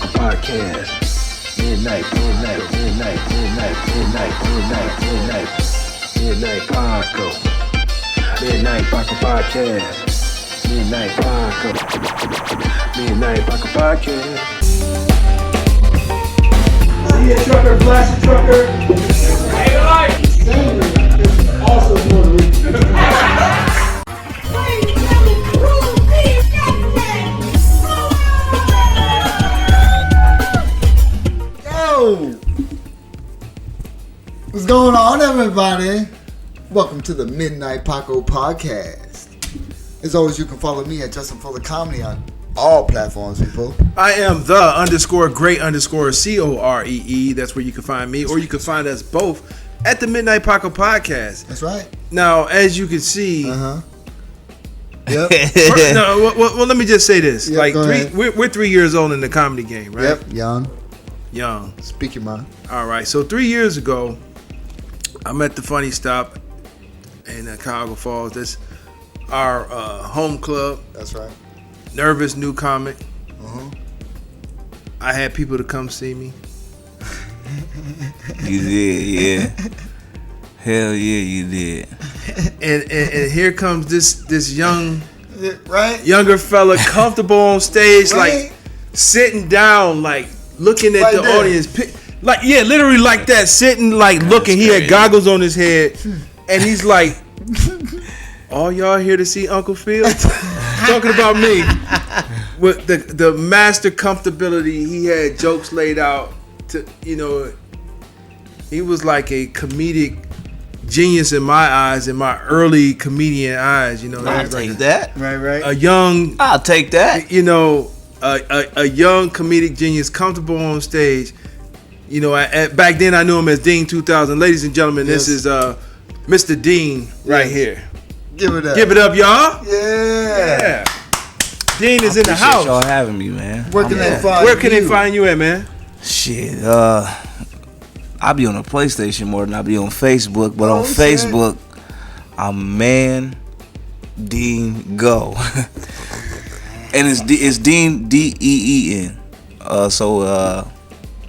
Paco Podcast. Midnight Paco. Midnight Paco Podcast. Midnight Paco Podcast. See a trucker, blast a trucker. Hey, life. Sandra is also Puerto Rican. What's going on, everybody? Welcome to the Midnight Paco Podcast. As always, you can follow me at Justin Fuller Comedy on all platforms, people. I am the _great _COREE. That's where you can find me, or you can find us both at the Midnight Paco Podcast. That's right. Now, as you can see, Yep. well, let me just say this: Yep, we're 3 years old in the comedy game, right? Yep, young. Speak your mind. All right. So 3 years ago, I'm at the Funny Stop in Cuyahoga Falls. That's our home club. That's right. Nervous new comic. I had people to come see me. You did, yeah. Hell yeah, you did. And here comes this young, younger fella, comfortable on stage, right? like sitting down, like looking at like the that. audience, like literally like that, sitting like looking. He had goggles on his head, and he's like, "All y'all here to see Uncle Phil?" Talking about me with the master comfortability. He had jokes laid out. He was like a comedic genius in my eyes, in my early comedian eyes. I'll take that. Right. A young, I'll take that. A young comedic genius, comfortable on stage. Back then I knew him as Deen 2000. Ladies and gentlemen, This is Mr. Deen right here. Give it up. Give it up, y'all. Yeah. Dean is in the house. Y'all having me, man. Where can they find Where can they find you at, man? Shit, I be on the PlayStation more than I be on Facebook, but on Facebook, I'm Man Deen Go, and it's Deen Deen. So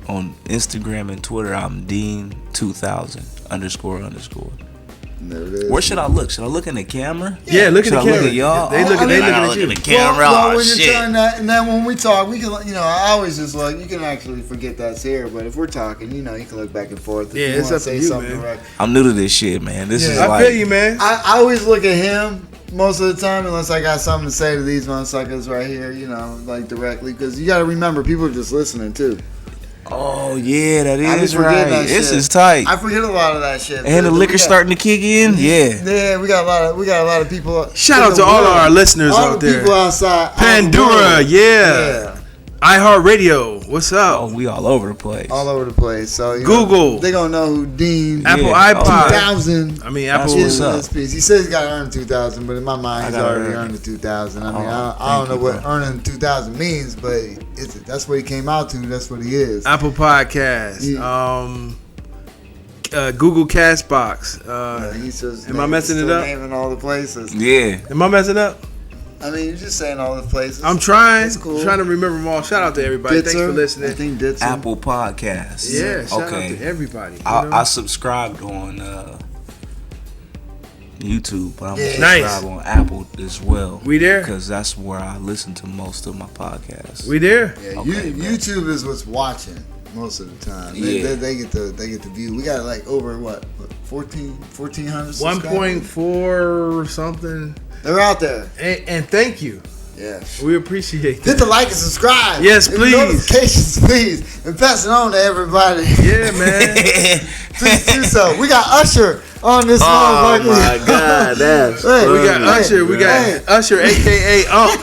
on Instagram and Twitter, I'm Deen 2000 __. There it is. Where should I look? Should I look in the camera? Yeah, look at the camera. Look at y'all. They looking at you. The camera. Well, Oh when shit. you're trying that, and then when we talk, we can, I always just look. You can actually forget that's here, but if we're talking, you can look back and forth. Yeah, it's up to you, man. Right. I'm new to this shit, man. This is I like. feel you, man. I always look at him most of the time, unless I got something to say to these motherfuckers right here, like directly, because you got to remember, people are just listening too. Oh yeah, that I is be forgetting right. that This shit. is tight. I forget a lot of that shit. And the liquor starting to kick in. Yeah. Yeah, we got a lot of people. Shout out to all of our listeners all out the there. people outside. Pandora, yeah. iHeartRadio, what's up? Oh, we all over the place. All over the place. So Google. They gonna know who Deen Apple Yeah. iPod. 2000. I mean, That's Apple. what's up. This piece. He says he's got to earn 2,000, but in my mind, I he's gotta already earn earned the 2,000. I mean, Oh, I don't know thank what you, bro. earning 2,000 means, but that's what he came out to. That's what he is. Apple Podcast. Google Castbox. He's just am I messing it up? Naming all the places. Yeah. Am I messing up? I mean, you're just saying all the places. I'm trying. It's cool. I'm trying to remember them all. Shout out to everybody. Thanks for I listening. think Ditzer. Apple Podcasts. Yeah, shout out Okay. to everybody. I subscribed on YouTube, but I'm gonna Nice. subscribe on Apple as well. We there? Because that's where I listen to most of my podcasts. We there? Yeah, Okay, man. YouTube is what's watching most of the time. Yeah. They get the view. We got like over what 1,400 subscribers? 1.4 something. They're out there. And thank you. Yeah. We appreciate Hit that. the like and subscribe. Yes, And please. Notifications, please. And pass it on to everybody. Yeah, man. Please do so. We got Usher on this motherfucker. Oh my God, that's Hey, We got Usher. We got Hey. Usher, a.k.a. Unk.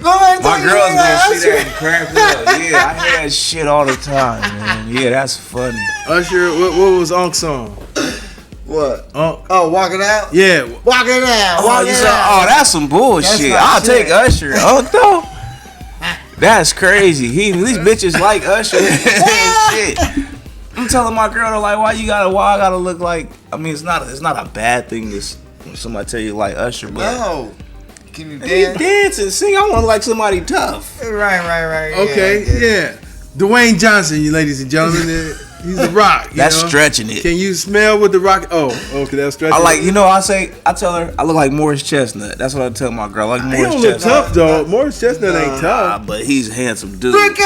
Go ahead and My tell me girl's about gonna see Usher. that and crack up. Yeah, I hear that shit all the time, man. Yeah, that's funny. Usher, what was Unk's song? What? Unk. Oh, walk it out? Yeah. Walk it out. Walk it out. Oh, that's some bullshit. That's my I'll shit. take Usher. Oh no, that's crazy. These bitches like Usher. Shit. I'm telling my girl, they're like, why I gotta look like? I mean, it's not a bad thing when somebody tell you like Usher, but No. Can you He dance? dancing, sing. I want like somebody tough. Right. Okay, yeah. Dwayne Johnson, you ladies and gentlemen. He's the Rock. That's know? stretching it. Can you smell what the Rock? Oh, okay, that's stretching. I like, I tell her I look like Morris Chestnut. That's what I tell my girl. I like He Morris don't look Chestnut. tough, though. Morris Chestnut ain't Nah, tough. but he's a handsome dude. Ricky!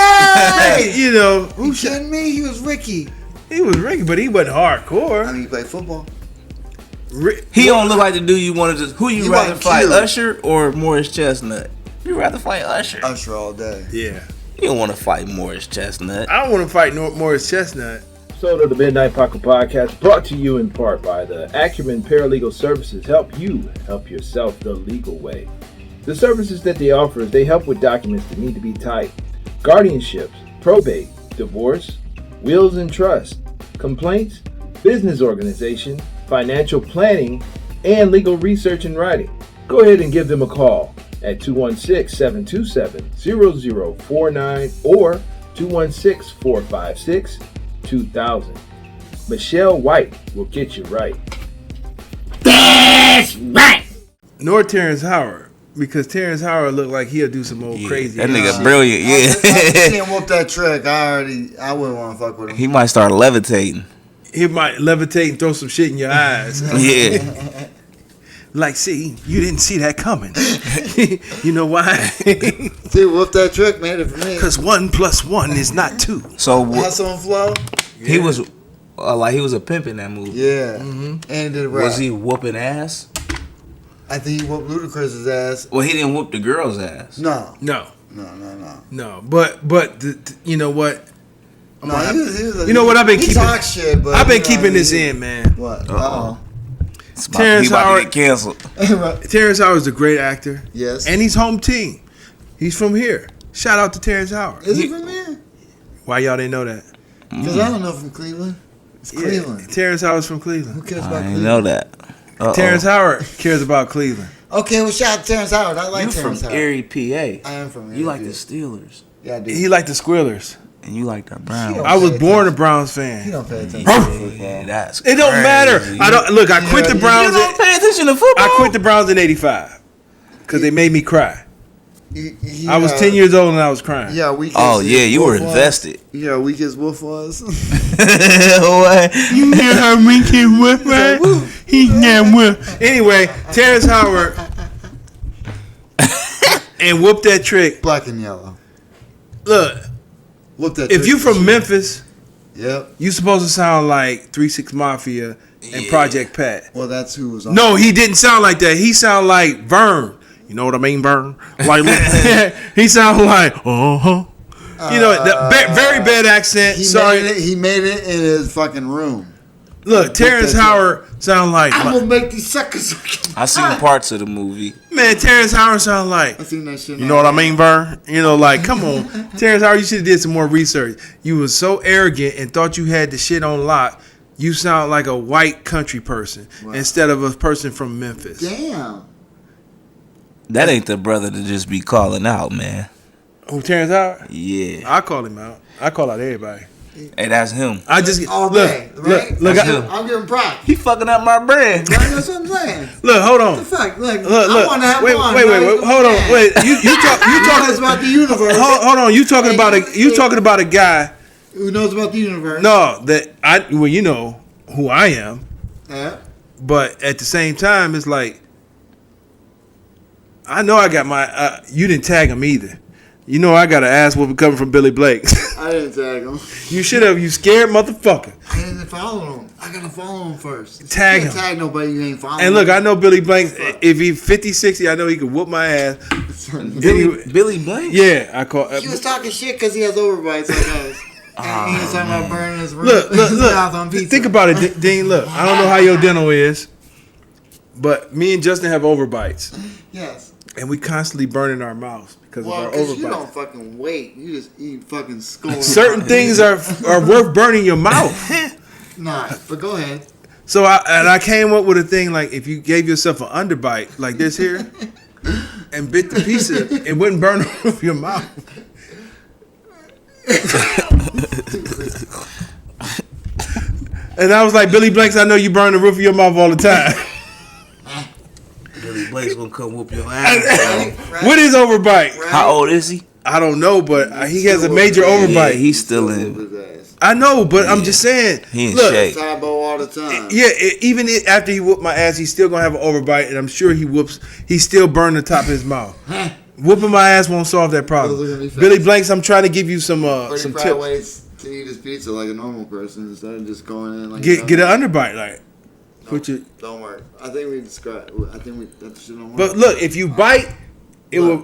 You know, You kidding me? He was Ricky. he was Ricky, but he wasn't hardcore. I mean, he played football. He don't look like the dude you wanted to. Who you He rather wasn't fight, cute. Usher or Morris Chestnut? You rather fight Usher. Usher all day. Yeah. You don't want to fight Morris Chestnut. I don't want to fight Morris Chestnut. episode of the Midnight Paco Podcast brought to you in part by the Acumen Paralegal Services. Help you help yourself the legal way. The services that they offer is they help with documents that need to be typed, guardianships, probate, divorce, wills and trust, complaints, business organization, financial planning, and legal research and writing. Go ahead and give them a call at 216-727-0049 or 216-456-2000. Michelle White will get you right. That's right. Nor Terrence Howard, because Terrence Howard looked like he'll do some old crazy. That nigga shit. brilliant, I yeah. can't whoop that trick. I wouldn't want to fuck with him. He might start levitating. He might levitate and throw some shit in your eyes. Yeah. Like, see, you didn't see that coming. You know why? Dude, whoop that trick, made it for me. Because 1 + 1 is not 2. So Hustle and flow? he was like he was a pimp in that movie. Yeah. And he did rap. Was he whooping ass? I think he whooped Ludacris's ass. Well, he didn't whoop the girl's ass. No. No. But You know what? he was You know what? I've been he keeping. talk shit, but I've been you know, keeping this he- in, man. What? Uh-oh. Terrence He about to Howard. get canceled. Terrence Howard's a great actor. Yes. And he's home team. He's from here. Shout out to Terrence Howard. Is he from here? Why y'all didn't know that? Because I don't know from Cleveland. It's Cleveland. Yeah, Terrence Howard's from Cleveland. Who cares I about didn't Cleveland? know that. Uh-oh. Terrence Howard cares about Cleveland. Okay, well, shout out to Terrence Howard. I like You from Terrence Howard. Erie, PA. I am from Erie. You like the PA. Steelers. Yeah, I do. He liked the Squillers. And you like the Browns. don't I was pay born a attention. Browns He fan. don't pay attention to Yeah, football. that's It don't matter. crazy. I don't look. I quit the You Browns. You don't pay attention to football. I quit the Browns in '85 because they made me cry. He, I was 10 years old and I was crying. Yeah, weak. Oh as yeah, you were Wolf was. invested. Yeah, weak as Wolf was. What? You know how we can whip, right? He's not whip. Anyway, Terrence Howard and whoop that trick. Black and yellow. Look, Whoop that. if trick you for from sure. Memphis, Yep. you supposed to sound like 3 6 Mafia and Yeah. Project Pat. Well, that's who was on. No, he didn't sound like that. He sounded like Vern. You know what I mean, Vern? Like he sounded like You know, very bad accent. Sorry. He made it in his fucking room. Look, Terrence that Howard sound like I'm gonna make these suckers. I seen parts of the movie. man. Terrence Howard sound like. I seen that shit. You know what I mean, Vern? You know, like, come on. Terrence Howard, you should have did some more research. You was so arrogant and thought you had the shit on lock. You sound like a white country person instead of a person from Memphis. Damn. That ain't the brother to just be calling out, man. Who, Terrence Howard? Yeah. I call him out. I call out everybody. Hey, that's him. I just All look, day, right? look, That's I- him. I'm giving props. He fucking up my brand. Right, that's what I'm saying. look, hold on. The fact, look, Look, I want to have wait, one. wait, right? hold on, wait. You Who knows talking about the universe? Hold on, you talking about a guy? Who knows about the universe? No, well, you know who I am, Yeah. but at the same time, it's like I know I got my. You didn't tag him either. You know I got an ass whooping coming from Billy Blake. I didn't tag him. You should have. You scared motherfucker. I didn't follow him. I gotta follow him first. Tag you can't him. Tag nobody you ain't following. And look, I know Billy Blank. If he 50, 60, I know he could whoop my ass. Billy Blank? Yeah, I call. He was talking shit because he has overbites like us. And he was talking about burning his Look, his mouth on pizza. Think about it, Dean. Look, I don't know how your dental is, but me and Justin have overbites, Yes. and we constantly burning our mouths because Well, of our because you don't overbites. fucking wait. You just eat fucking score. Certain things are worth burning your mouth. Nah, but go ahead. So I came up with a thing like if you gave yourself an underbite like this here, and bit the pizza, it wouldn't burn off your mouth. And I was like, Billy Blanks, I know you burn the roof of your mouth all the time. Billy Blake's gonna come whoop your ass. What is overbite? How old is he? I don't know, but he has a major Yeah, overbite. he's still in. I know, but I'm just saying. He in look, shape. Tybo all the time. Yeah, even after he whooped my ass, he's still gonna have an overbite, and I'm sure he still burned the top of his mouth. Whooping my ass won't solve that problem. Billy Blanks, I'm trying to give you some tips. Ways to eat his pizza like a normal person instead of just going in like Get an underbite, like. Don't worry. I think we described. That shit don't work. But look, if you bite, it will,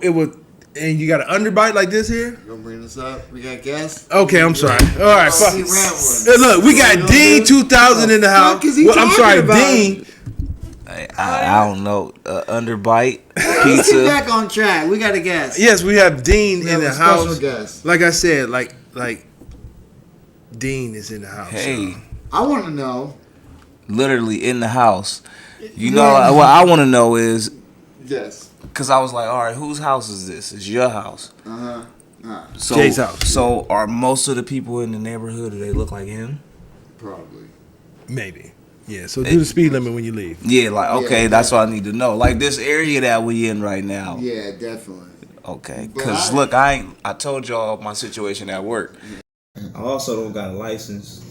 and you got an underbite like this here. You gonna bring this up? We got guests. Okay, I'm sorry. All right, fuck. He Look, we got Dean 2000 in the house. I'm sorry, Dean. I don't know. Underbite, Let's get pizza. back on track. We got a guest. Yes, we have Dean We in have the a special house. guest. Like I said, like Dean is in the house. Hey, I want to know. literally in the house. You know what I want to know is, Yes. because I was like, all right, whose house is this? It's your house. So, Jay's house. So are most of the people in the neighborhood, do they look like him? Probably. Maybe. Yeah. So do the speed limit when you leave. Yeah, like, okay, Yeah, that's what I need to know. Like this area that we in right now. Yeah, definitely. Okay, But because look, I told y'all my situation at work. I also don't got a license.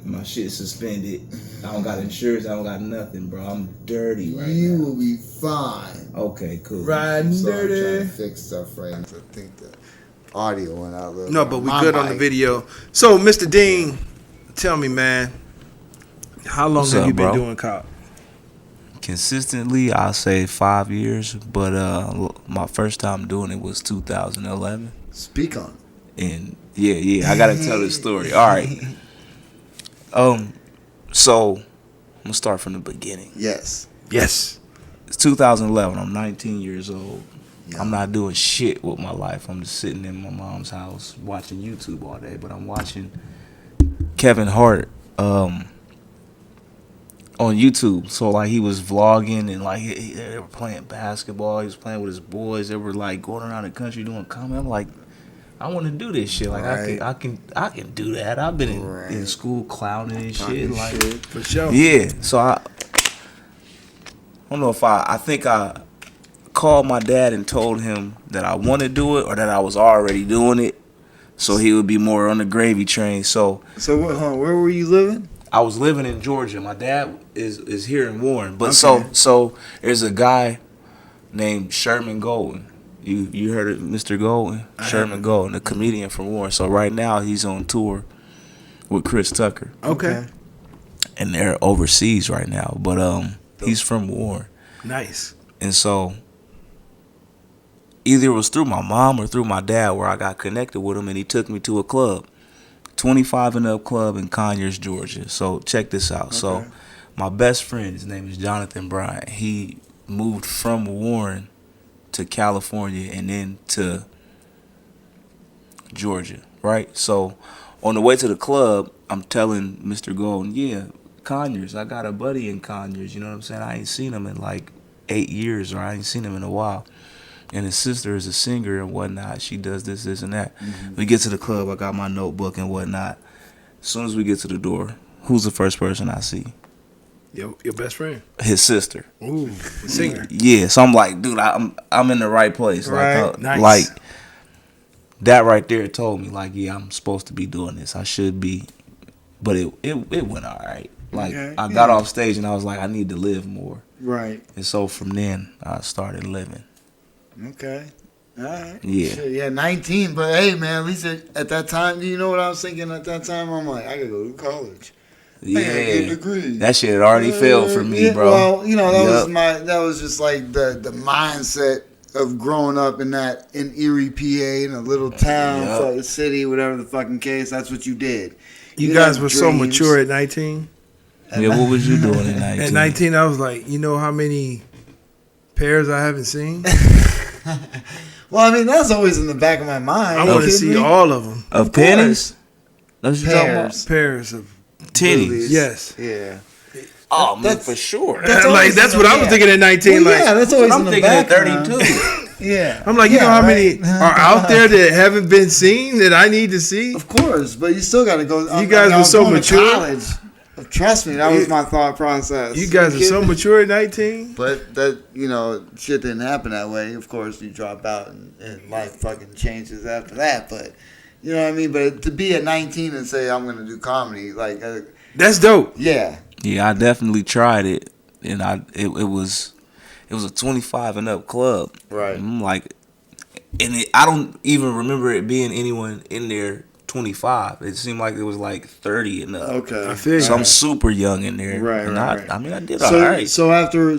My shit's suspended. I don't got insurance. I don't got nothing, bro. I'm dirty right You now. will be fine. Okay, cool. Riding So I'm trying to dirty. fix stuff right now. I think the audio went out a little. No, bit but we my good on the mic. video. So, Mr. Dean, tell me, man, how long What's have up, you been bro? doing cop? Consistently, I say 5 years, but my first time doing it was 2011. Speak on. And yeah, I gotta tell this story. All right. So I'm gonna start from the beginning. Yes. Yes. It's 2011. I'm 19 years old. Yeah. I'm not doing shit with my life. I'm just sitting in my mom's house watching YouTube all day. But I'm watching Kevin Hart on YouTube. So like he was vlogging and like they were playing basketball. He was playing with his boys. They were like going around the country doing comedy. I'm like, I want to do this shit. Like Right. I can do that. I've been in school clowning and shit. Like For sure. yeah. So I don't know if I think I called my dad and told him that I want to do it or that I was already doing it, so he would be more on the gravy train. So Where were you living? I was living in Georgia. My dad is here in Warren, but so there's a guy named Sherman Golden. You heard of Mr. Golden? Sherman Golden, a comedian from Warren. So right now he's on tour with Chris Tucker. Okay. And they're overseas right now, but he's from Warren. Nice. And so either it was through my mom or through my dad where I got connected with him, and he took me to a club, 25 and Up Club in Conyers, Georgia. So check this out. Okay. So my best friend, his name is Jonathan Bryant. He moved from Warren to California and then to Georgia, right? So on the way to the club, I'm telling Mr. Golden, yeah, Conyers, I got a buddy in Conyers, you know what I'm saying? I ain't seen him in like 8 years, or I ain't seen him in a while. And his sister is a singer and whatnot. She does this and that. Mm-hmm. We get to the club, I got my notebook and whatnot. As soon as we get to the door, who's the first person I see? Your best friend. His sister. Ooh, singer. Yeah, so I'm like, dude, I'm in the right place. Right. Like, Nice. Like that right there told me, like, yeah, I'm supposed to be doing this. I should be, but it went all right. Like I got off stage and I was like, I need to live more. Right. And so from then I started living. Okay. All right. Yeah. Shit, yeah, 19. But hey, man, at least at that time, you know what I was thinking at that time? I'm like, I gotta go to college. Yeah. I gotta get a degree. That shit had already failed for me, bro. Well, you know, that was just like the mindset of growing up in Erie, PA, in a little town, fucking city, whatever the fucking case. That's what you did. You guys were so mature at 19. Yeah, what was you doing at 19? At 19, I was like, you know how many pairs I haven't seen? Well, I mean, that's always in the back of my mind. I want to see all of them. Of pennies? That's what you talking about? Pairs of titties. Yes. Yeah. Oh, man, for sure. That's what I was thinking at 19. Well, yeah, that's always I'm in the thinking at background. 32. Yeah. I'm like, you know how many are out there that haven't been seen that I need to see? Of course, but you still got to go. You guys were so mature. College. Trust me, that was my thought process. You guys are so mature at 19. But that, shit didn't happen that way. Of course, you drop out and life fucking changes after that. But, you know what I mean? But to be at 19 and say, I'm going to do comedy, like... that's dope. Yeah. Yeah, I definitely tried it. And it was a 25 and up club. Right. I'm like... And I don't even remember it being anyone in there 25. It seemed like it was like 30 and up. Okay. I feel So I'm super young in there. Right, and right. I mean, I did all right. So after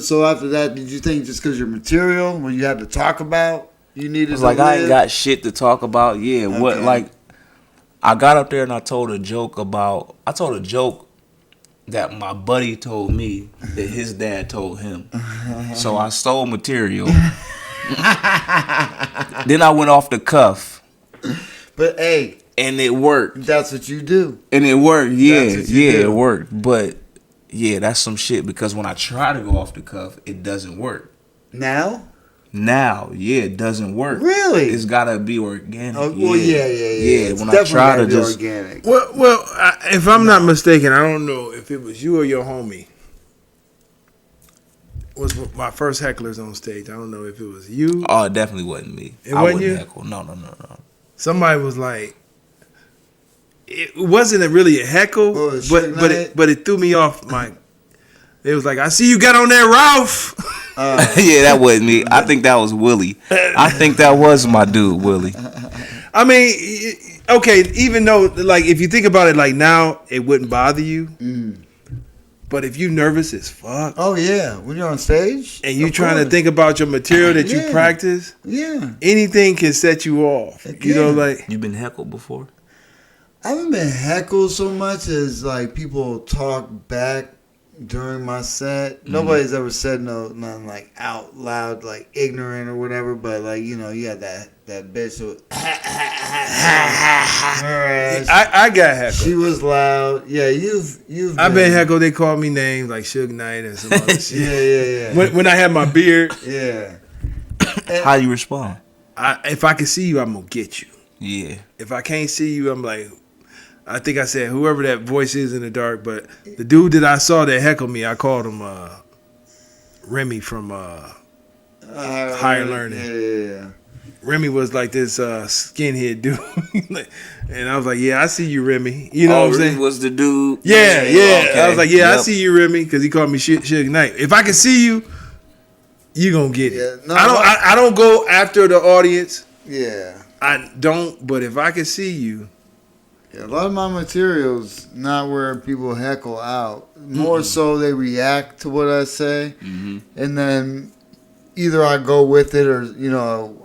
that, did you think just because your material, when you had to talk about, you needed It's to like live? I ain't got shit to talk about. Yeah, what Okay. like I got up there and I told a joke that my buddy told me that his dad told him. So I stole material. Then I went off the cuff. But hey, and it worked. That's what you do. And it worked. Yeah, That's what you yeah, do. it worked. But yeah, that's some shit because when I try to go off the cuff, it doesn't work. Now, yeah, it doesn't work. Really? It's gotta be organic. Oh, well, yeah. It's When I definitely try gotta to be just organic. Well, if I'm not mistaken, I don't know if it was you or your homie was my first hecklers on stage. I don't know if it was you. Oh, it definitely wasn't me. It I wasn't wouldn't you? heckle. No. Somebody was like, it wasn't really a heckle, What was but Suge Knight? it threw me off. It was like, I see you got on that Ralph. Yeah, that wasn't me. I think that was Willie. I think that was my dude, Willie. I mean, okay, even though, like, if you think about it, like, now, it wouldn't bother you. But if you nervous as fuck, Oh yeah, when you're on stage and you of trying to course. think about your material that you Yeah. practice, Yeah, anything can set you off. Heck You know, yeah. like, You been heckled before? I haven't been heckled so much as like people talk back during my set. Nobody's ever said nothing like out loud, like ignorant or whatever. But like you had that bitch who. I got heckled. She was loud. Yeah, you've. I've been heckled. They called me names like Suge Knight and some other shit. Yeah. When I had my beard, Yeah. How you respond? if I can see you, I'm gonna get you. Yeah. If I can't see you, I'm like, I think I said whoever that voice is in the dark. But the dude that I saw that heckled me, I called him Remy from Higher Learning. Yeah. Remy was like this skinhead dude, and I was like, "Yeah, I see you, Remy." You know what I'm saying? Was the dude? Yeah. Okay. I was like, "Yeah, I Yep. see you, Remy," because he called me Suge Knight. If I can see you, you gonna get it. Yeah, no, I don't go after the audience. Yeah. I don't. But if I can see you, Yeah, a lot of my materials not where people heckle out. More so they react to what I say, and then either I go with it or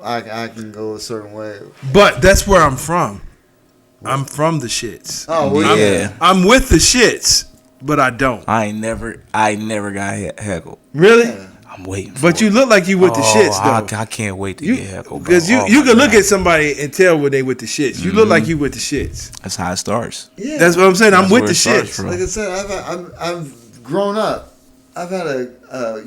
I can go a certain way. but that's where I'm from. I'm from the shits. Oh well, Yeah. I'm with the shits, but I don't. I ain't never got heckled. Really? Yeah. I'm waiting for But you it. look like you with the shits though. I can't wait to get heckled. Because bro. you Oh, can my look God. at somebody and tell when they with the shits. You look like you with the shits. That's how it starts. Yeah. That's what I'm saying. I'm That's with where the it starts shits. from. Like I said, I've grown up. I've had a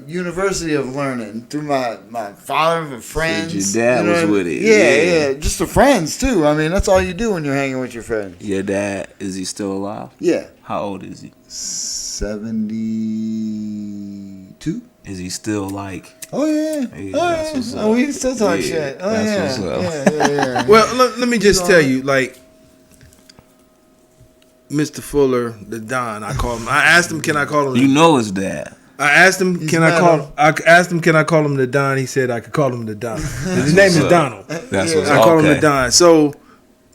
university of learning through my father and friends. your dad was what I mean? with it. Yeah, just the friends too. I mean, that's all you do when you're hanging with your friends. Your dad, is he still alive? Yeah. How old is he? 72. Is he still like? Oh yeah. Yeah, Oh that's yeah. what's up. Oh, we still talk Yeah, shit. Oh that's yeah. what's up. Yeah. Well, let me just tell you, like, Mr. Fuller, the Don, I call him. I asked him, can I call him? You know his dad. I asked him, He's can I mad call? at I asked him, can I call him the Don? He said I could call him the Don. His name is what's up. Donald. That's Yeah. what's I up. call him the Okay. Don. So,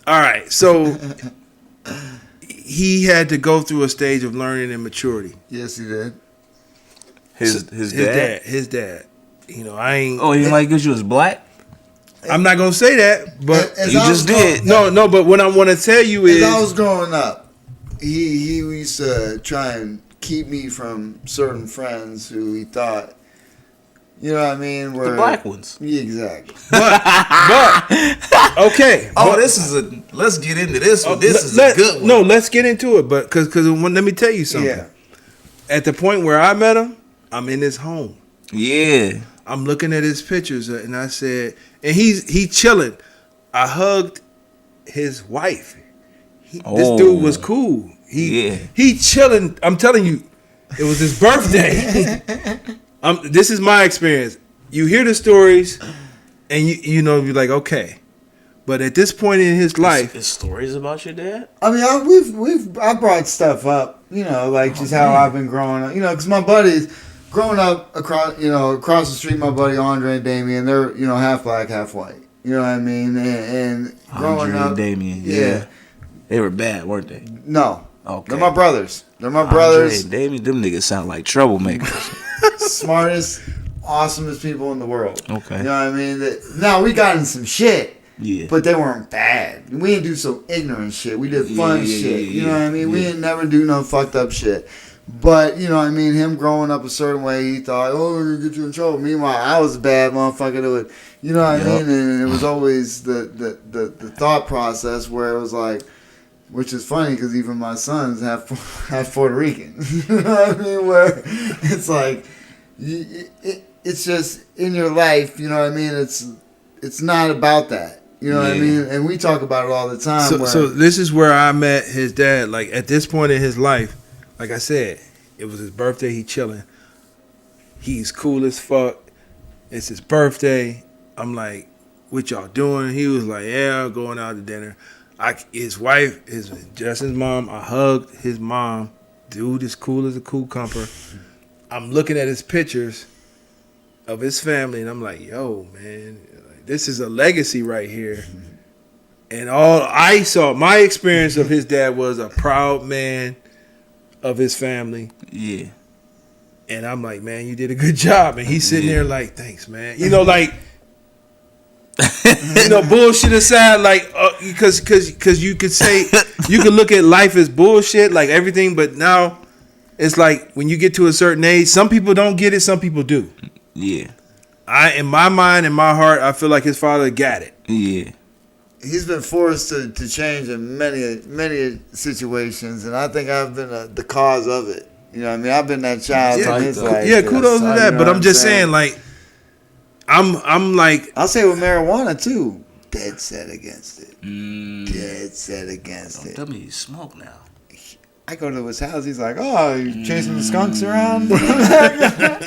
all right. So he had to go through a stage of learning and maturity. Yes, he did. His dad. His dad. You know, I ain't. Oh, he like because you was black. I'm not gonna say that, but As You I was just did. no. But what I want to tell you As is, I was growing up, he used to try and keep me from certain friends who he thought, you know what I mean, were The black ones. Yeah, exactly. but okay. Oh, but- this is a. Let's get into this one. Oh, This is a good one. No, let's get into it. But because let me tell you something. Yeah. At the point where I met him, I'm in his home. Yeah. I'm looking at his pictures, and I said, and he chilling. I hugged his wife. This dude was cool. He chilling. I'm telling you, it was his birthday. This is my experience. You hear the stories, and you know you're like, okay, but at this point in his life, There's stories about your dad. I mean, I brought stuff up, you know, like just how I've been growing up, you know, because my buddies growing up across the street, my buddy Andre and Damien, they're half black, half white. You know what I mean? And growing Andre up, and Damien, yeah, they were bad, weren't they? No, okay, they're my brothers. Andre and Damien, them niggas sound like troublemakers. Smartest, awesomest people in the world. Okay, you know what I mean? Now we got in some shit. Yeah. But they weren't bad. We didn't do some ignorant shit. We did fun shit. You know what I mean? We didn't never do no fucked up shit. But, you know what I mean? Him growing up a certain way, he thought, oh, we're going to get you in trouble. Meanwhile, I was a bad motherfucker that would, you know what I mean? And it was always the thought process where it was like, which is funny because even my son's half Puerto Rican. You know what I mean? Where it's like, it's just in your life, you know what I mean? It's not about that. You know what I mean? And we talk about it all the time. So this is where I met his dad. Like, at this point in his life, like I said, it was his birthday. He chilling. He's cool as fuck. It's his birthday. I'm like, what y'all doing? He was like, yeah, going out to dinner. His wife, Justin's mom, I hugged his mom. Dude is cool as a cucumber. I'm looking at his pictures of his family, and I'm like, yo, man, this is a legacy right here. And all I saw, my experience of his dad was a proud man of his family. Yeah. And I'm like, man, you did a good job. And he's sitting there like, thanks, man. You know, like, bullshit aside, like, because you could say, you could look at life as bullshit, like everything, but now it's like when you get to a certain age, some people don't get it, some people do. Yeah. In my mind, in my heart, I feel like his father got it. Yeah. He's been forced to change in many situations, and I think I've been the cause of it. You know what I mean? I've been that child in his life. Yeah, kudos to that. But I'm just saying, like, I'm like, I'll say with marijuana too. Dead set against it. Dead set against it. Tell me you smoke now. I go to his house. He's like, "Oh, you chasing the skunks around?"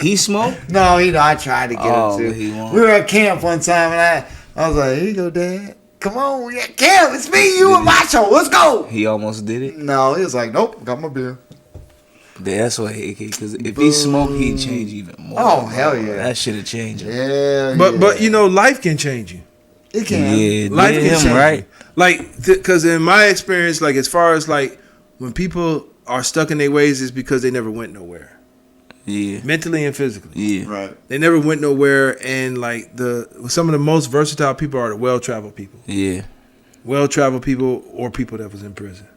He smoked? No, I tried to get him to. We were at camp one time, and I was like, "Here you go, Dad. Come on, we at camp. It's me, you, and Macho. Let's go." He almost did it? No, he was like, "Nope, got my beer." That's what because if he smoked, he'd change even more. Oh, hell yeah. That should have changed him. Yeah, but you know, life can change you. It can. Yeah, Life can him, change right? you. Like, because in my experience, like, as far as like when people are stuck in their ways, it's because they never went nowhere. Yeah. Mentally and physically. Yeah. Right. They never went nowhere, and like some of the most versatile people are the well-traveled people. Yeah. Well-traveled people or people that was in prison.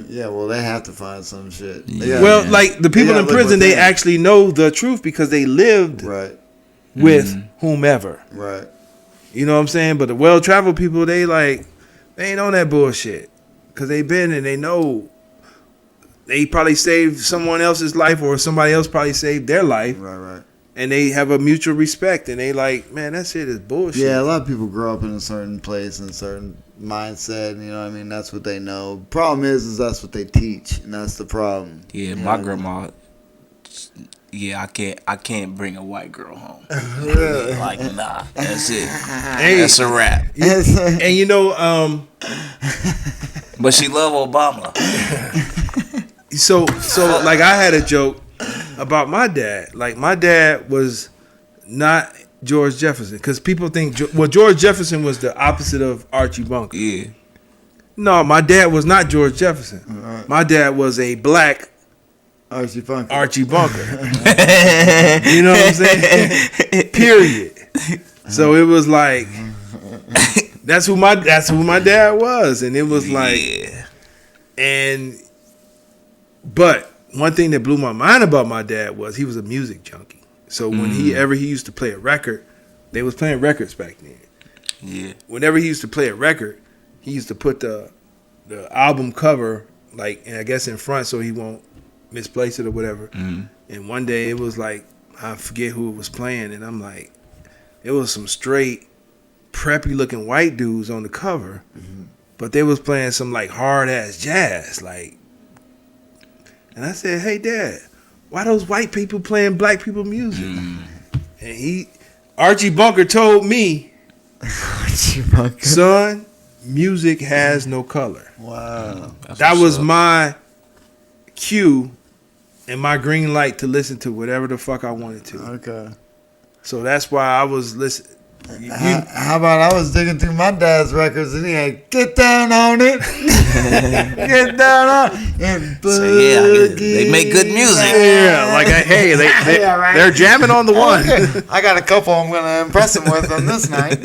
Yeah, well, they have to find some shit. Yeah. Well, like the people They in gotta live prison, with they them. actually know the truth because they lived Right. with whomever. Right. You know what I'm saying? But the well-traveled people, they ain't on that bullshit because they been and they know they probably saved someone else's life or somebody else probably saved their life. Right. And they have a mutual respect, and they like, man, that shit is bullshit. Yeah, a lot of people grow up in a certain place and a certain mindset, and you know what I mean? That's what they know. Problem is that's what they teach, and that's the problem. Yeah, You know my what I grandma. Yeah, I can't bring a white girl home. Really? Like, nah, that's it. Hey, That's a wrap. and you know, But she love Obama. so like I had a joke about my dad. Like my dad was not George Jefferson because people think George Jefferson was the opposite of Archie Bunker. Yeah. No, my dad was not George Jefferson. Right. My dad was a black Archie Bunker. Archie Bunker. You know what I'm saying? Period. So it was like that's who my dad was, and it was like, but one thing that blew my mind about my dad was he was a music junkie. So when he used to play a record, they was playing records back then. Yeah. Whenever he used to play a record, he used to put the album cover like, I guess in front so he won't misplace it or whatever. And one day it was like, I forget who it was playing, and I'm like, it was some straight preppy looking white dudes on the cover. but they was playing some like hard ass jazz, like. And I said, "Hey, Dad, why those white people playing black people music?" And Archie Bunker told me, "Son, music has no color." Wow. That was my cue and my green light to listen to whatever the fuck I wanted to. Okay. So that's why I was listening. How about I was digging through my dad's records and he had "Get Down on It," "Get Down on It," and So yeah, they make good music. Yeah, like they're jamming on the one. I got a couple I'm gonna impress him with on this night.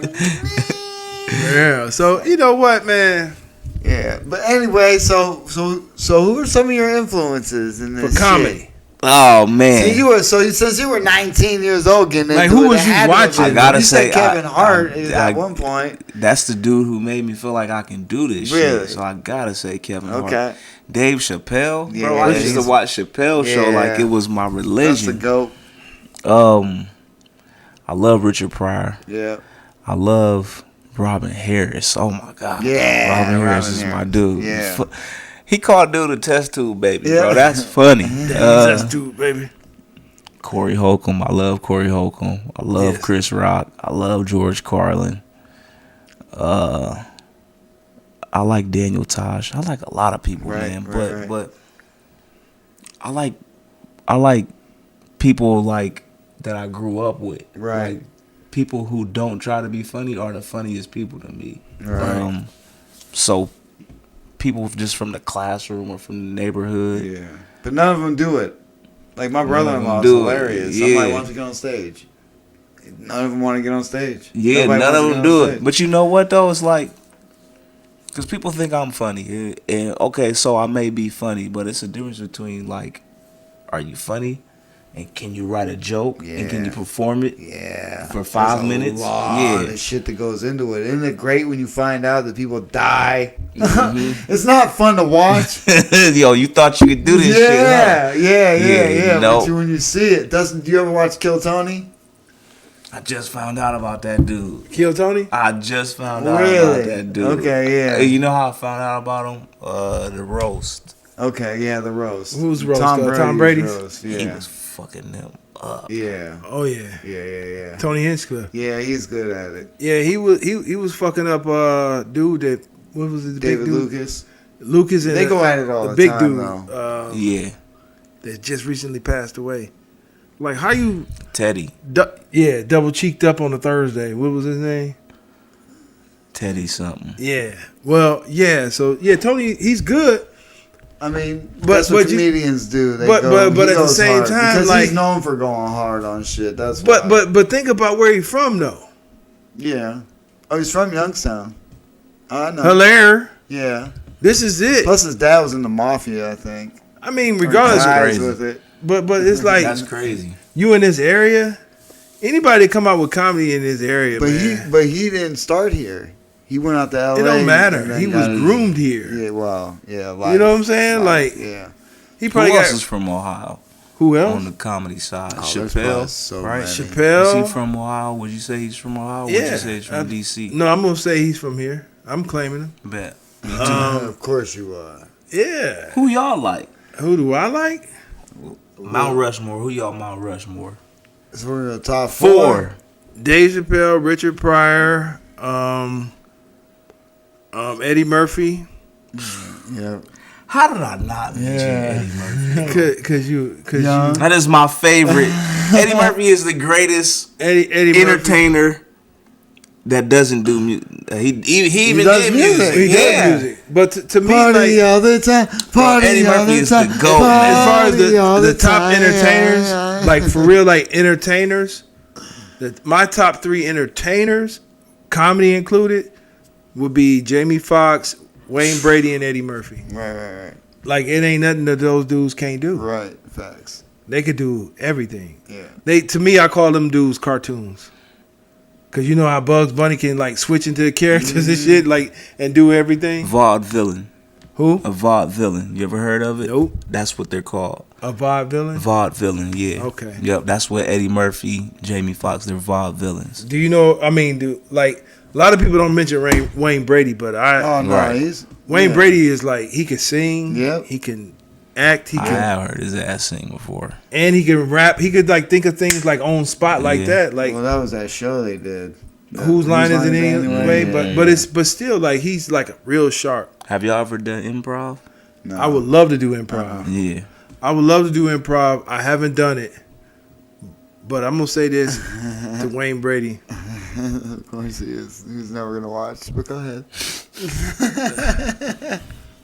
Yeah. So you know what, man? Yeah, but anyway, so who are some of your influences in this For comedy. shit? Oh man. Since you were 19 years old getting Like, into who it, was it you had to watching? have been- I gotta you say, said Kevin Hart I- at one point. That's the dude who made me feel like I can do this Really? shit. So I gotta say Kevin Hart. Okay. Dave Chappelle. Yeah, Bro, I used to he's- watch Chappelle show Yeah. like it was my That's the religion. GOAT. I love Richard Pryor. Yeah. I love Robin Harris. Oh my God. Yeah, Robin Harris Robin is my Harris. dude. Yeah. He called dude a test tube baby, Yeah. bro. That's funny. That's dude, baby. Corey Holcomb. I love Corey Holcomb. I love Yes. Chris Rock. I love George Carlin. I like Daniel Tosh. I like a lot of people, Right, man. right. But I like people like that I grew up with. Right. Like, people who don't try to be funny are the funniest people to me. Right. So people just from the classroom or from the neighborhood. Yeah. But none of them do it. Like my brother-in-law is do it. hilarious. Yeah. Somebody wants to get on stage. None of them want to get on stage. Yeah, Nobody none wants of to them get do on it. stage. But you know what though? It's like, because people think I'm funny, and okay, so I may be funny, but it's a difference between like, are you funny, and can you write a joke, and can you Yeah. perform it? Yeah. For 5 There's minutes? A lot Yeah. of shit that goes into it. Isn't it great when you find out that people die? Mm-hmm. It's not fun to watch. Yo, you thought you could do this shit, huh? Yeah. no. But when you see it, do you ever watch Kill Tony? I just found out about that dude. Kill Tony? I just found out Really? about that dude. Okay, yeah. Hey, you know how I found out about him? The roast. Okay, yeah, the roast. Who's roast? Tom Tom Brady's Brady's? roast. He Yeah. was fucking them up. Yeah. Oh yeah. Yeah. Tony Hinchcliffe. Yeah, he's good at it. Yeah, he was fucking up dude that what was it? The David big dude? Lucas. Lucas and They go at it all the big time, dude though. Yeah. that just recently passed away. Like how you Teddy. double cheeked up on a Thursday. What was his name? Teddy something. Yeah. Well, yeah. So yeah, Tony, he's good. I mean, But- that's what but you- comedians do. They but- go, but he at the goes same hard time, because like- he's known for going hard on shit. That's why. But think about where he's from though. Yeah. Oh, he's from Youngstown. I know. Hilaire. Yeah. This is it. Plus, his dad was in the mafia, I think. I mean, regardless, Guys crazy. with it. but it's like That's crazy. you in this area. Anybody that come out with comedy in this area, man, But he didn't start here. He went out to LA. it don't and matter. then He got was his- groomed here. Yeah, well, yeah. You know what I'm saying? Like yeah. he Who probably else got is from Ohio who else? on the comedy side? Oh, there's probably Chappelle. so Right, many. Chappelle. Is he from Ohio? Would you say he's from Ohio? Would Yeah. you say he's from DC? No, I'm gonna say he's from here. I'm claiming him. Bet. Of course you are. Yeah. Who y'all like? Who do I like? Mount Rushmore. Who y'all Mount Rushmore? So we're in the top Four. Dave Chappelle, Richard Pryor, Eddie Murphy. Yeah. How did I not mention Yeah. Eddie Murphy? Cause you That is my favorite. Eddie Murphy is the greatest Eddie Murphy. entertainer that doesn't do music. He even does did music. music. He Yeah. does music, but to me, Party like all the time. Party Eddie all Murphy the is time. the GOAT, man. as far as Party all the top time. entertainers, like for real, like entertainers, my top 3 entertainers, comedy included, would be Jamie Foxx, Wayne Brady, and Eddie Murphy. Right. Like it ain't nothing that those dudes can't do. Right. Facts. They could do everything. Yeah. To me, I call them dudes cartoons. Cause you know how Bugs Bunny can like switch into the characters and shit, like and do everything. Vaudevillain. Who? A vaudevillain. You ever heard of it? Nope. That's what they're called. A vaudevillain? Vaudevillain, yeah. Okay. Yep, that's what Eddie Murphy, Jamie Foxx, they're vaudevillains. Do you know? I mean, A lot of people don't mention Wayne Brady, but Wayne Brady is like he can sing. Yep. He can act. I have heard his ass sing before. And he can rap. He could like think of things like on spot like that. Like that was that show they did. Whose line is it anyway? But still like he's like real sharp. Have y'all ever done improv? No. I would love to do improv. Yeah. I would love to do improv. I haven't done it. But I'm gonna say this to Wayne Brady. Of course he is. He's never gonna watch. But go ahead.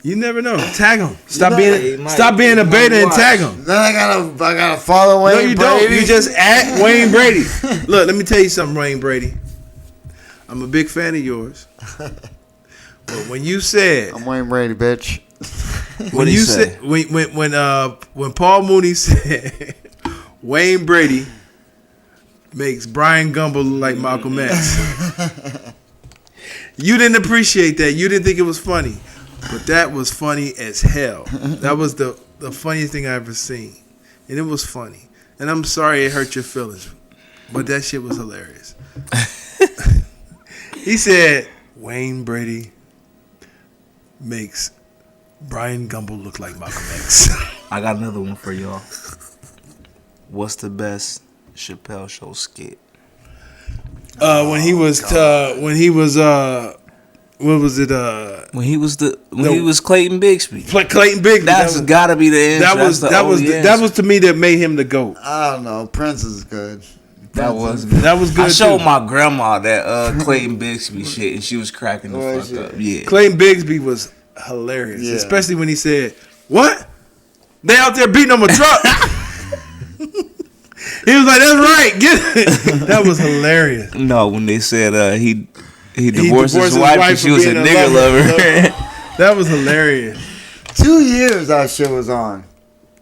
You never know. Tag him. Stop being a beta and tag him. Then I gotta follow Wayne Brady. No, you don't. You just at Wayne Brady. Look, let me tell you something, Wayne Brady. I'm a big fan of yours. But when you said I'm Wayne Brady, bitch. What you say? When Paul Mooney said Wayne Brady makes Brian Gumble look like Malcolm X. You didn't appreciate that. You didn't think it was funny. But that was funny as hell. That was the funniest thing I ever seen. And it was funny. And I'm sorry it hurt your feelings. But that shit was hilarious. He said, Wayne Brady makes Brian Gumble look like Malcolm X. I got another one for y'all. What's the best Chappelle Show skit? When he was what was it? When he was Clayton Bigsby. Clayton Bigsby. That's gotta be the end. That was to me that made him the GOAT. I don't know. Prince is good. That was good. I showed my grandma that Clayton Bigsby shit, and she was cracking the fuck up. Yeah, Clayton Bigsby was hilarious, especially when he said, "What? They out there beating on a truck." He was like, "That's right, get it." That was hilarious. No, when they said he divorced his wife and she was a nigga lover. That was hilarious. 2 years that shit was on.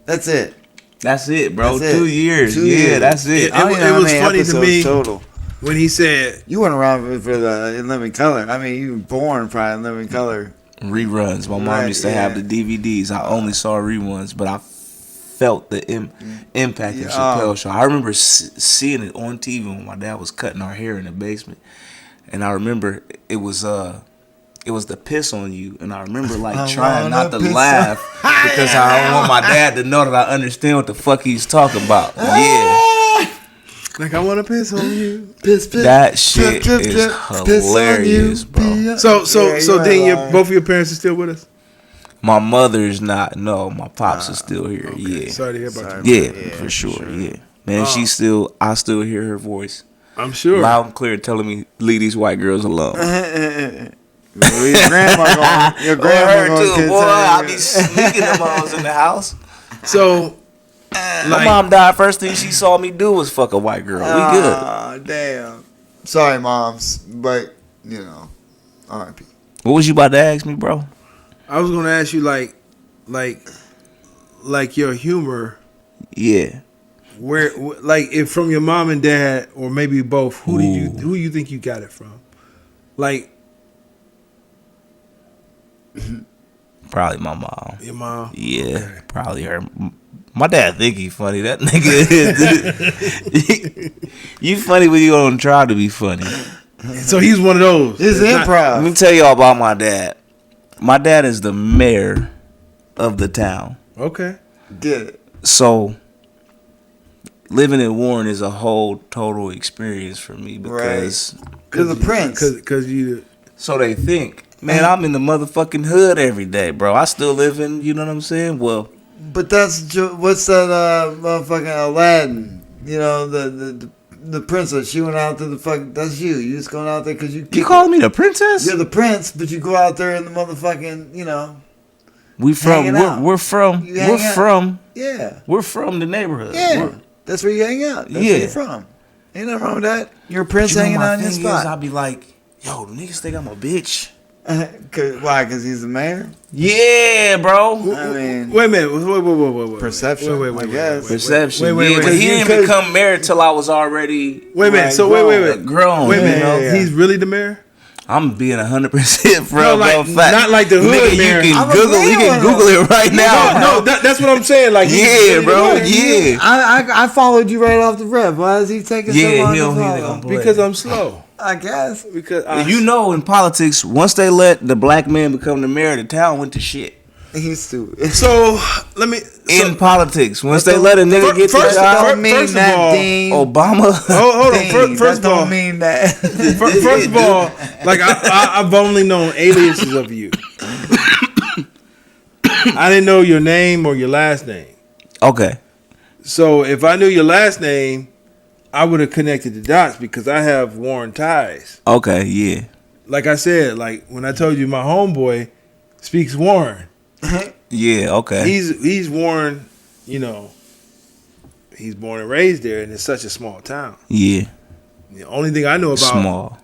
That's it. That's it, bro. That's 2 years. 2 years. That's it. It was funny to me total. when he said, "You weren't around for the In Living Color." I mean, you were born probably in Living Color. Reruns. My mom used to have the DVDs. I only saw reruns, but I felt the impact of Chappelle Show. I remember seeing it on TV when my dad was cutting our hair in the basement, and I remember it was the piss on you, and I remember like trying not to laugh because I don't want my dad to know that I understand what the fuck he's talking about. Yeah. Like, I want to piss on you. Piss. That shit is hilarious, bro. So then both of your parents are still with us? My mother's not. No, my pops is still here. Okay. Yeah. Sorry to hear about you. Yeah, for sure. Yeah. Man, I still hear her voice. I'm sure. Loud and clear telling me, leave these white girls alone. Your grandma too, boy. I be sneaking them hoes in the house. So, my mom died. First thing she saw me do was fuck a white girl. We good. Oh, damn. Sorry, moms, but R.I.P. What was you about to ask me, bro? I was gonna ask you like your humor. Yeah. Where like if from your mom and dad or maybe both, who you think you got it from? Like Probably my mom. Your mom? Yeah, okay. Probably her. My dad think he funny. That nigga you funny when you don't try to be funny. So he's one of those. It's improv. Let me tell y'all about my dad. My dad is the mayor of the town. Okay. Good. So living in Warren is a whole total experience for me because you're the prince. Because you. So they think, man, I'm in the motherfucking hood every day, bro. I still live in, you know what I'm saying? Well, but what's that motherfucking Aladdin? You know the princess. She went out to the fucking. That's you. You just going out there because you. You calling me the princess? You're the prince, but you go out there in the motherfucking. We're from Yeah. We're from the neighborhood. Yeah. That's where you hang out. That's where you're from. Ain't nothing wrong with that. You're a prince hanging out in your spot. I'll be like, yo, the niggas think I'm a bitch. Why? Because he's the mayor? Yeah, bro. I mean, wait a minute. Wait. Perception. Wait. Perception. Wait. But he didn't become mayor till I was already. Wait a minute. So wait. Grown. Wait a minute. Yeah. He's really the mayor? I'm being 100% bro. Not like the hood nigga, mayor. You can Google it right now. No, that's what I'm saying. Like, yeah, bro. Yeah. I followed you right off the rep. Why is he taking so long to follow? Because I'm slow. I guess. Because You know, in politics, once they let the black man become the mayor, the town went to shit. He's stupid. So let me. In politics, once they let a nigga get to the first- job, Don't mean first of that, all, Dean. Obama. Hold on. Dean, First that of all, don't mean that. First of all, like I've only known aliases of you. I didn't know your name or your last name. Okay. So if I knew your last name, I would have connected the dots because I have Warren ties. Okay. Yeah. Like I said, like when I told you my homeboy speaks Warren. Yeah. Okay. He's Warren. You know, he's born and raised there, and it's such a small town. Yeah. The only thing I know about Small.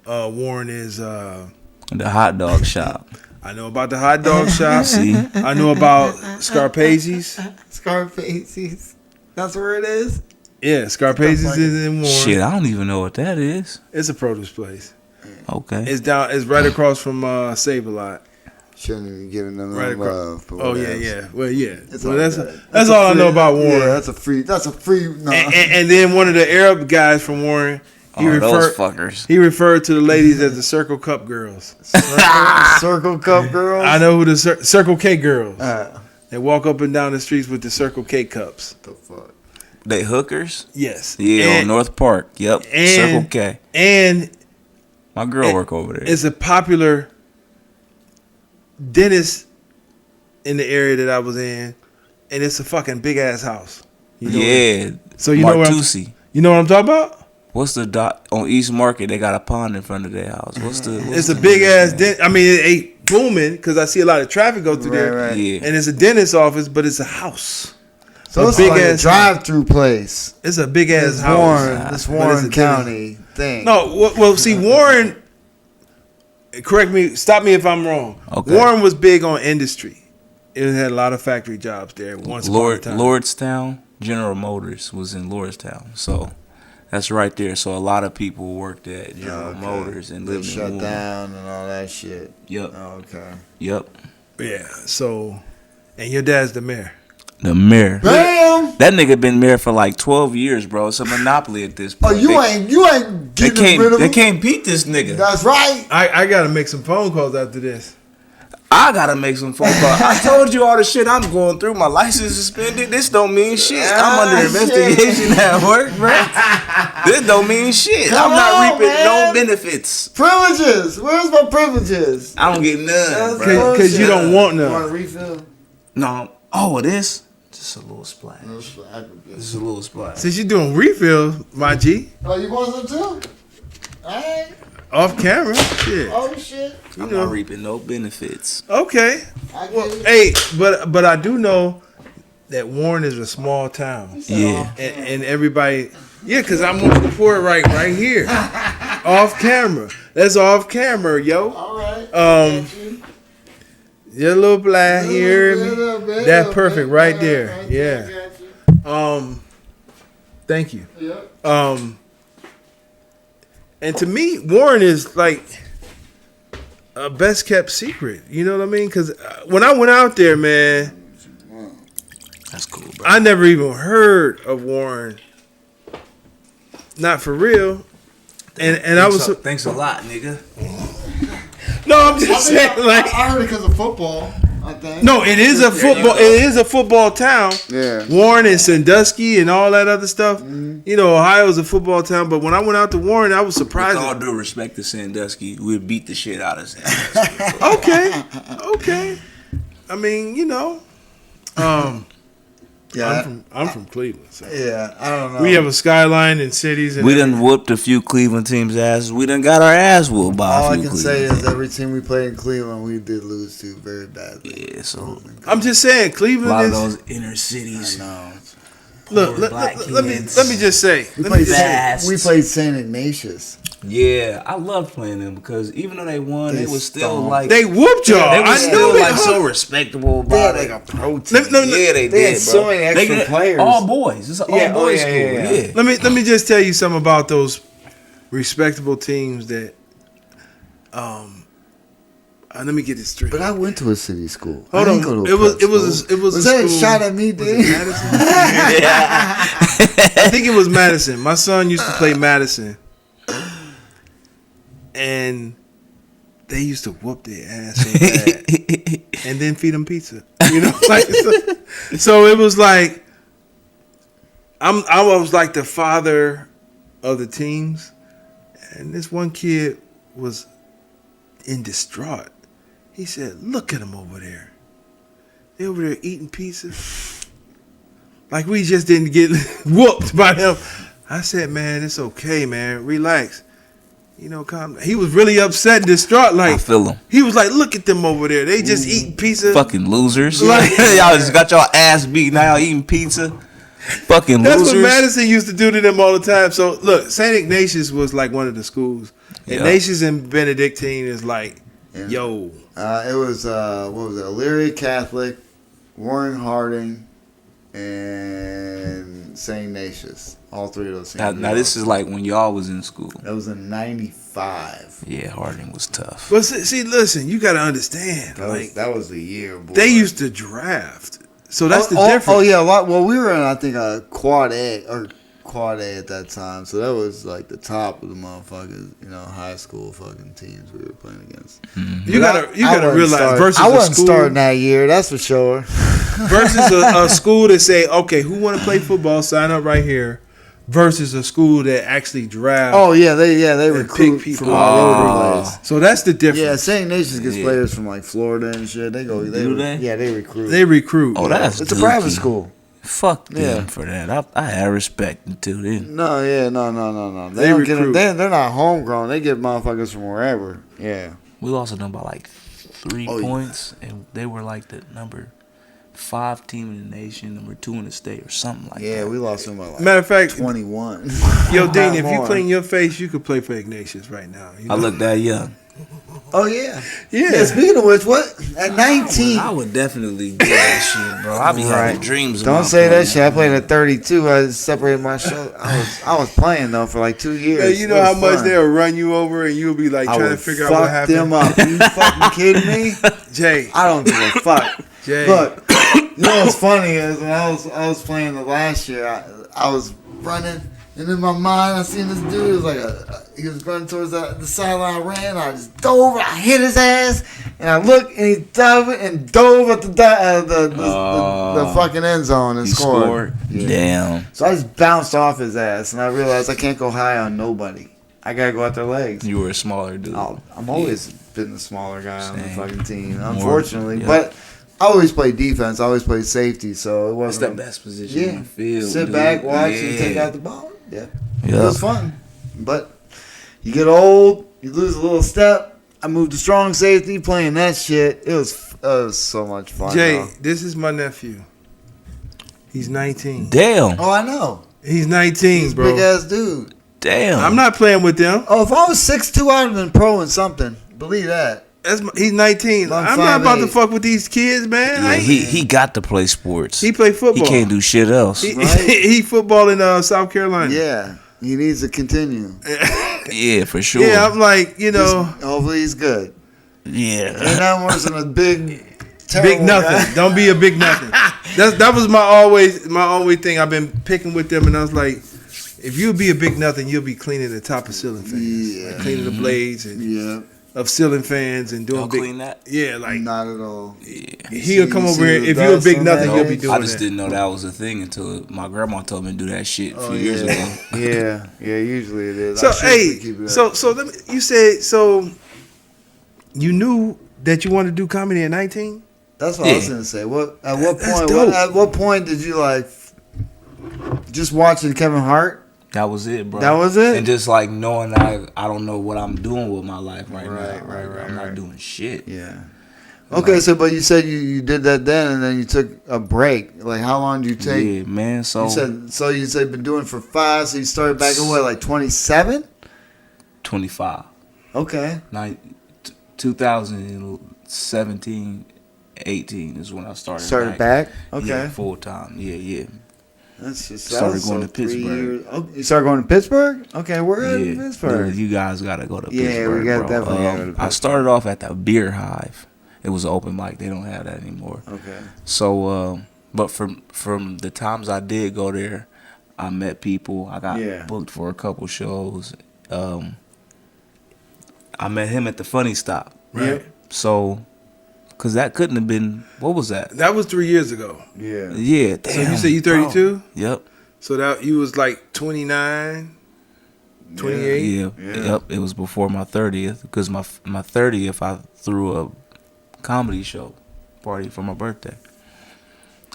Warren is The hot dog shop. I know about the hot dog shop. See. I know about Scarpace's. Scarface's. That's where it is. Yeah, Scarpace's is in Warren. Shit, I don't even know what that is. It's a produce place. Okay. It's right across from Save-A-Lot. Shouldn't even give them Right no across. love. for Oh what yeah, else. yeah. Well, yeah. It's Well, all that's good. that's a all I free- know about Warren. Yeah, that's a free. No. And then one of the Arab guys from Warren, he those fuckers. referred to the ladies as the Circle Cup girls. Circle Cup girls. I know who the Circle K girls. The They walk up and down the streets with the Circle K cups. fuck. They hookers? Yes. Yeah, And- on North Park. Yep. and- Circle K. And My girl work over there. it's a popular dentist in the area that I was in, and it's a fucking big ass house. You know Yeah. So you know what I'm, Martucci. you know what I'm talking about? What's the dot on East Market? They got a pond in front of their house. What's It's a the big ass name? dent. I mean, it ain't booming because I see a lot of traffic go through there. Right. Yeah. And it's a dentist office, but it's a house. So it's big like a ass- drive-through place. It's a big ass It's house. Warren. This But it's a Warren dentist. County thing. No, well, see, Warren. Correct me. Stop me if I'm wrong. Okay. Warren was big on industry. It had a lot of factory jobs there once upon a time. Lordstown, General Motors was in Lordstown. So that's right there. So a lot of people worked at General Okay. Motors and They lived in shut Warren. down and all that shit. Yep. Oh, okay. Yep. Yeah. So, and your dad's the mayor. The mayor. Bam! That nigga been mayor for like 12 years, bro. It's a monopoly at this Oh, point. you They- ain't They getting rid can't. of They him. can't beat this nigga. That's right. I gotta make some phone calls after this. I gotta make some phone calls. I told you all the shit I'm going through. My license suspended. This don't mean shit. I'm under investigation at work, bro. This don't mean shit. Come I'm not on, reaping no man. benefits. Privileges. Where's my privileges? I don't get none, bro. Because you don't want You want none. a refill? No. Oh, it is. Just a little splash. Just a little splash. Since you're doing refills, my G, Oh, you want some too? Alright. off camera. Shit. Oh shit. You I'm know. not reaping no benefits. Okay. I get Well, it. hey, but I do know that Warren is a small town, Yeah. and everybody, yeah, because I'm on the report right here, off camera. That's off camera, yo. Alright. Your little black, you hear me? That's perfect right there. Yeah. Thank you. And to me, Warren is like a best kept secret. You know what I mean? Because when I went out there, man, That's cool, bro. I never even heard of Warren. Not for real. And I was Thanks a lot, nigga. no, I'm just saying like I heard it because of football. I think. no, it is a football. It is a football town. Yeah. Warren and Sandusky and all that other stuff. You know, Ohio's a football town. But when I went out to Warren, I was With surprised. all due respect to Sandusky, we'd beat the shit out of Sandusky. Okay. I mean, you know, Yeah. I'm from Cleveland. So. Yeah. I don't know. We have a skyline in cities. And We done whooped a few Cleveland teams' asses. We done got our ass whooped by All a I few can say Cleveland. is every team we played in Cleveland, we did lose to very badly. Yeah, so I'm just saying, a Cleveland lot of is. those inner cities. No. Look, poor black let me kids. just say. We Let me played, just say. Fast. we played St. Ignatius. Yeah, I loved playing them because even though they won, They they was still stomped. like They whooped y'all. they was I still knew like that. so respectable They had about like it. a pro team. Yeah, they They did, had so bro. many They extra get players. all boys. It's an all Yeah, oh, boys yeah, school. yeah, Yeah. Let me just tell you something about those respectable teams that. Let me get this straight. But I went to a city school. Hold I on. didn't go to a It was prep it was school. it was Was a that a school- shot at me, was it dude? Madison? I think it was Madison. My son used to play Madison. and they used to whoop their ass so bad, and then feed them pizza. You know, like so it was like I was like the father of the teams, and this one kid was in distraught. He said, "Look at them over there. They over there eating pizza. Like we just didn't get whooped by them." I said, "Man, it's okay, man. Relax. You know, calm." He was really upset and distraught. Like I feel him. he was like, "Look at them over there. They just eating pizza. Fucking losers. Like- y'all just got y'all ass beat. Now y'all eating pizza. Fucking That's losers. what Madison used to do to them all the time. So look, St. Ignatius was like one of the schools. Yeah. Ignatius and Benedictine is like, Yeah. yo, It was what was it? Elyria Catholic, Warren Harding, and St. Ignatius. All three of those. Now this is like when y'all was in school. That was in '95. Yeah, Harding was tough. but see, listen, you got to understand, like That was the year. Boy. they used to draft, so that's the oh, difference. Oh yeah, well we were in I think a quad A at that time, so that was like the top of the motherfuckers, high school fucking teams we were playing against. You gotta wouldn't realize start- versus I a wasn't school starting that year, that's for sure. versus a school that say, okay, who want to play football? Sign up right here. Versus a school that actually draft. Oh yeah, they And recruit pick people. from all over the place. So that's the difference. Yeah, St. Ignatius gets Yeah. players from like Florida and shit. They go. Do they? Yeah, they recruit. They recruit. Oh, that's It's a private dookie. school. Fuck them Yeah. for that. I had respect until then. No. They They don't get recruit. them. They're not homegrown. They get motherfuckers from wherever. Yeah. We lost to them by like 3 Oh, yeah. points, and they were like the number 5 team in the nation, number 2 in the state, or something like Yeah, that. we lost them by like Matter of fact, 21. yo, Dean, if you More. clean your face, you could play for Ignatius right now. You I know? look that young. Oh yeah. Yeah. Speaking of which, what at 19? I would definitely do that shit, bro. I be having Right. dreams. Don't about say that playing. shit. I played at 32. I separated my shoulder. I was playing though for like 2 years. Hey, you know It how was much fun. they'll run you over and you'll be like I trying to would figure out what fuck happened. them up. You fucking kidding me? Jay, I don't give a fuck. Jay. Look, you know what's funny is when I was playing the last year, I was running, and in my mind I seen this dude. It was like he was running towards the sideline. I ran. I just dove. I hit his ass, and I looked, and he dove at the fucking end zone and He scored. scored. Yeah. Damn. So I just bounced off his ass, and I realized I can't go high on nobody. I gotta go at their legs. You were a smaller dude. I'm always been the smaller guy on the Same. fucking team, More- unfortunately. yeah. But I always played defense. I always played safety, so it It's wasn't the best position Yeah, on the field. sit dude. back, watch, and Yeah. take out the ball. Yeah, it Yeah. was fun. But you get old, you lose a little step. I moved to strong safety, playing that shit. It was so much fun. Jay, though. this is my nephew. He's 19. Damn. Oh, I know. He's 19, He's a bro. big ass dude. Damn. I'm not playing with them. Oh, if I was 6'2", I'd have been pro in something. Believe that. He's 19. I'm I'm not about to 5'8". fuck with these kids, man. Yeah, he got to play sports. He play He football. can't do shit else. He, Right? he football in South Carolina. Yeah, he needs to continue. Yeah, for sure. Yeah, I'm like, Hopefully he's good. Yeah. Ain't nothing worse than a big, terrible big nothing. guy. Don't be a big nothing. That was my always thing. I've been picking with them, and I was like, if you'll be a big nothing, you'll be cleaning the top of ceiling fans, Yeah. like cleaning the blades and Yeah, of ceiling fans and doing Y'all big. clean that? Yeah, like not at all. he'll come You over see here. the If you're a dust big on nothing, that you'll be edge? doing I just that. didn't know that was a thing until my grandma told me to do that shit a Oh, few years yeah. ago. Yeah, usually it is. So I should hey, keep it up. so let me. You said so. You knew that you wanted to do comedy at 19. that's what I was Yeah. gonna say. At what That's point? dope. At what point did you like just watching Kevin Hart? That was it, bro. That was it? And just like knowing I don't know what I'm doing with my life right now. Right, Like, right, I'm right. not doing shit. Yeah. Okay, so but you said you did that then, and then you took a break. Like how long did you take? Yeah, man. So You said been doing it for 5. So you started back at what, like 27? 25. Okay. 2017, 18 is when I started. Started back. Okay. Yeah, full time. Yeah. That's just Started that was going to 3 Pittsburgh. years. Oh, you started going to Pittsburgh? Okay, we're at Yeah, Pittsburgh. you guys gotta go to Yeah, Pittsburgh. we gotta bro. definitely gotta go to I Pittsburgh. started off at the Beer Hive. It was an open mic. They don't have that anymore. Okay. So, but from the times I did go there, I met people. I got Yeah. booked for a couple shows. I met him at the Funny Stop. Right. So, because that couldn't have been, what was that? That was 3 years ago. Yeah. Yeah. So Damn, you say you 32? bro. Yep. So that you was like 29, 28? Yeah. Yeah. Yep. It was before my 30th. Because my 30th, I threw a comedy show party for my birthday.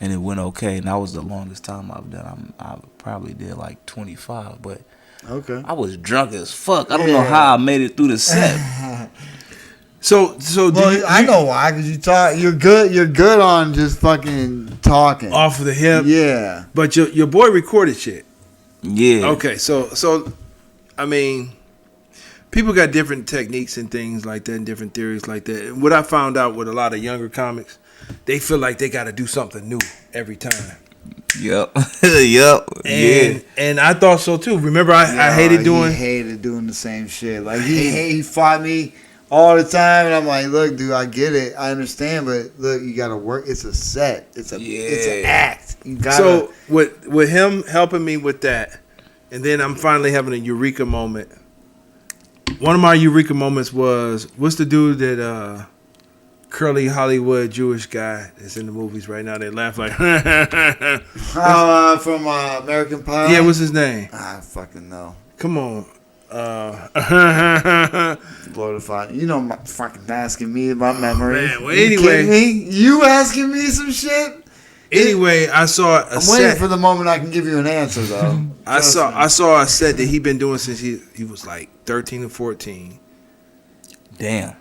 And it went okay. And that was the longest time I've done. I probably did like 25. But Okay. I was drunk as fuck. I don't know how I made it through the set. So I know why, because you talk. You're good. You're good on just fucking talking. off of the hip? Yeah. But your boy recorded shit. Yeah. Okay, so I mean, people got different techniques and things like that, and different theories like that. And what I found out with a lot of younger comics, they feel like they got to do something new every time. Yep. Yep. And I thought so too. Remember, I hated doing. He hated doing the same shit. Like he fought me all the time, and I'm like, look, dude, I get it, I understand, but look, you gotta work. It's a set. It's an act. You gotta. So with him helping me with that, and then I'm finally having a eureka moment. One of my eureka moments was, what's the dude that curly Hollywood Jewish guy that's in the movies right now? They laugh like from American Pie. yeah, what's his name? I fucking know. Come on. Lord of Fire. You know, my fucking asking me about memories. man, well, You anyway. kidding me? You asking me some shit? Anyway, I saw a I'm set. waiting for the moment I can give you an answer, though. I saw a set that he been doing since he was like 13 or 14. Damn.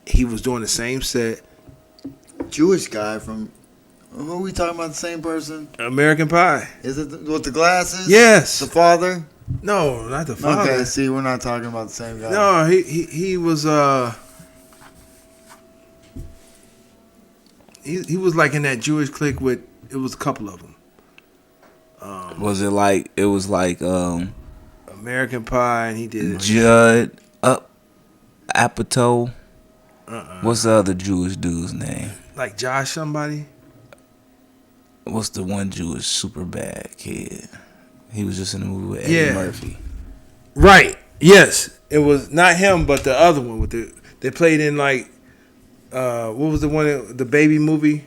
He was doing the same set. Jewish guy from. Who are we talking about? The same person? American Pie. Is it with the glasses? Yes. The father? No, not the father. Okay, see, we're not talking about the same guy. No, he was he was like in that Jewish clique with, it was a couple of them. Was it like, it was like American Pie, and he did Judd Apatow? What's the other Jewish dude's name? like Josh somebody. What's the one Jewish super bad kid? He was just in the movie with Eddie Yeah. Murphy. Right. Yes, it was not him, but the other one with they played in like what was the one, the baby movie?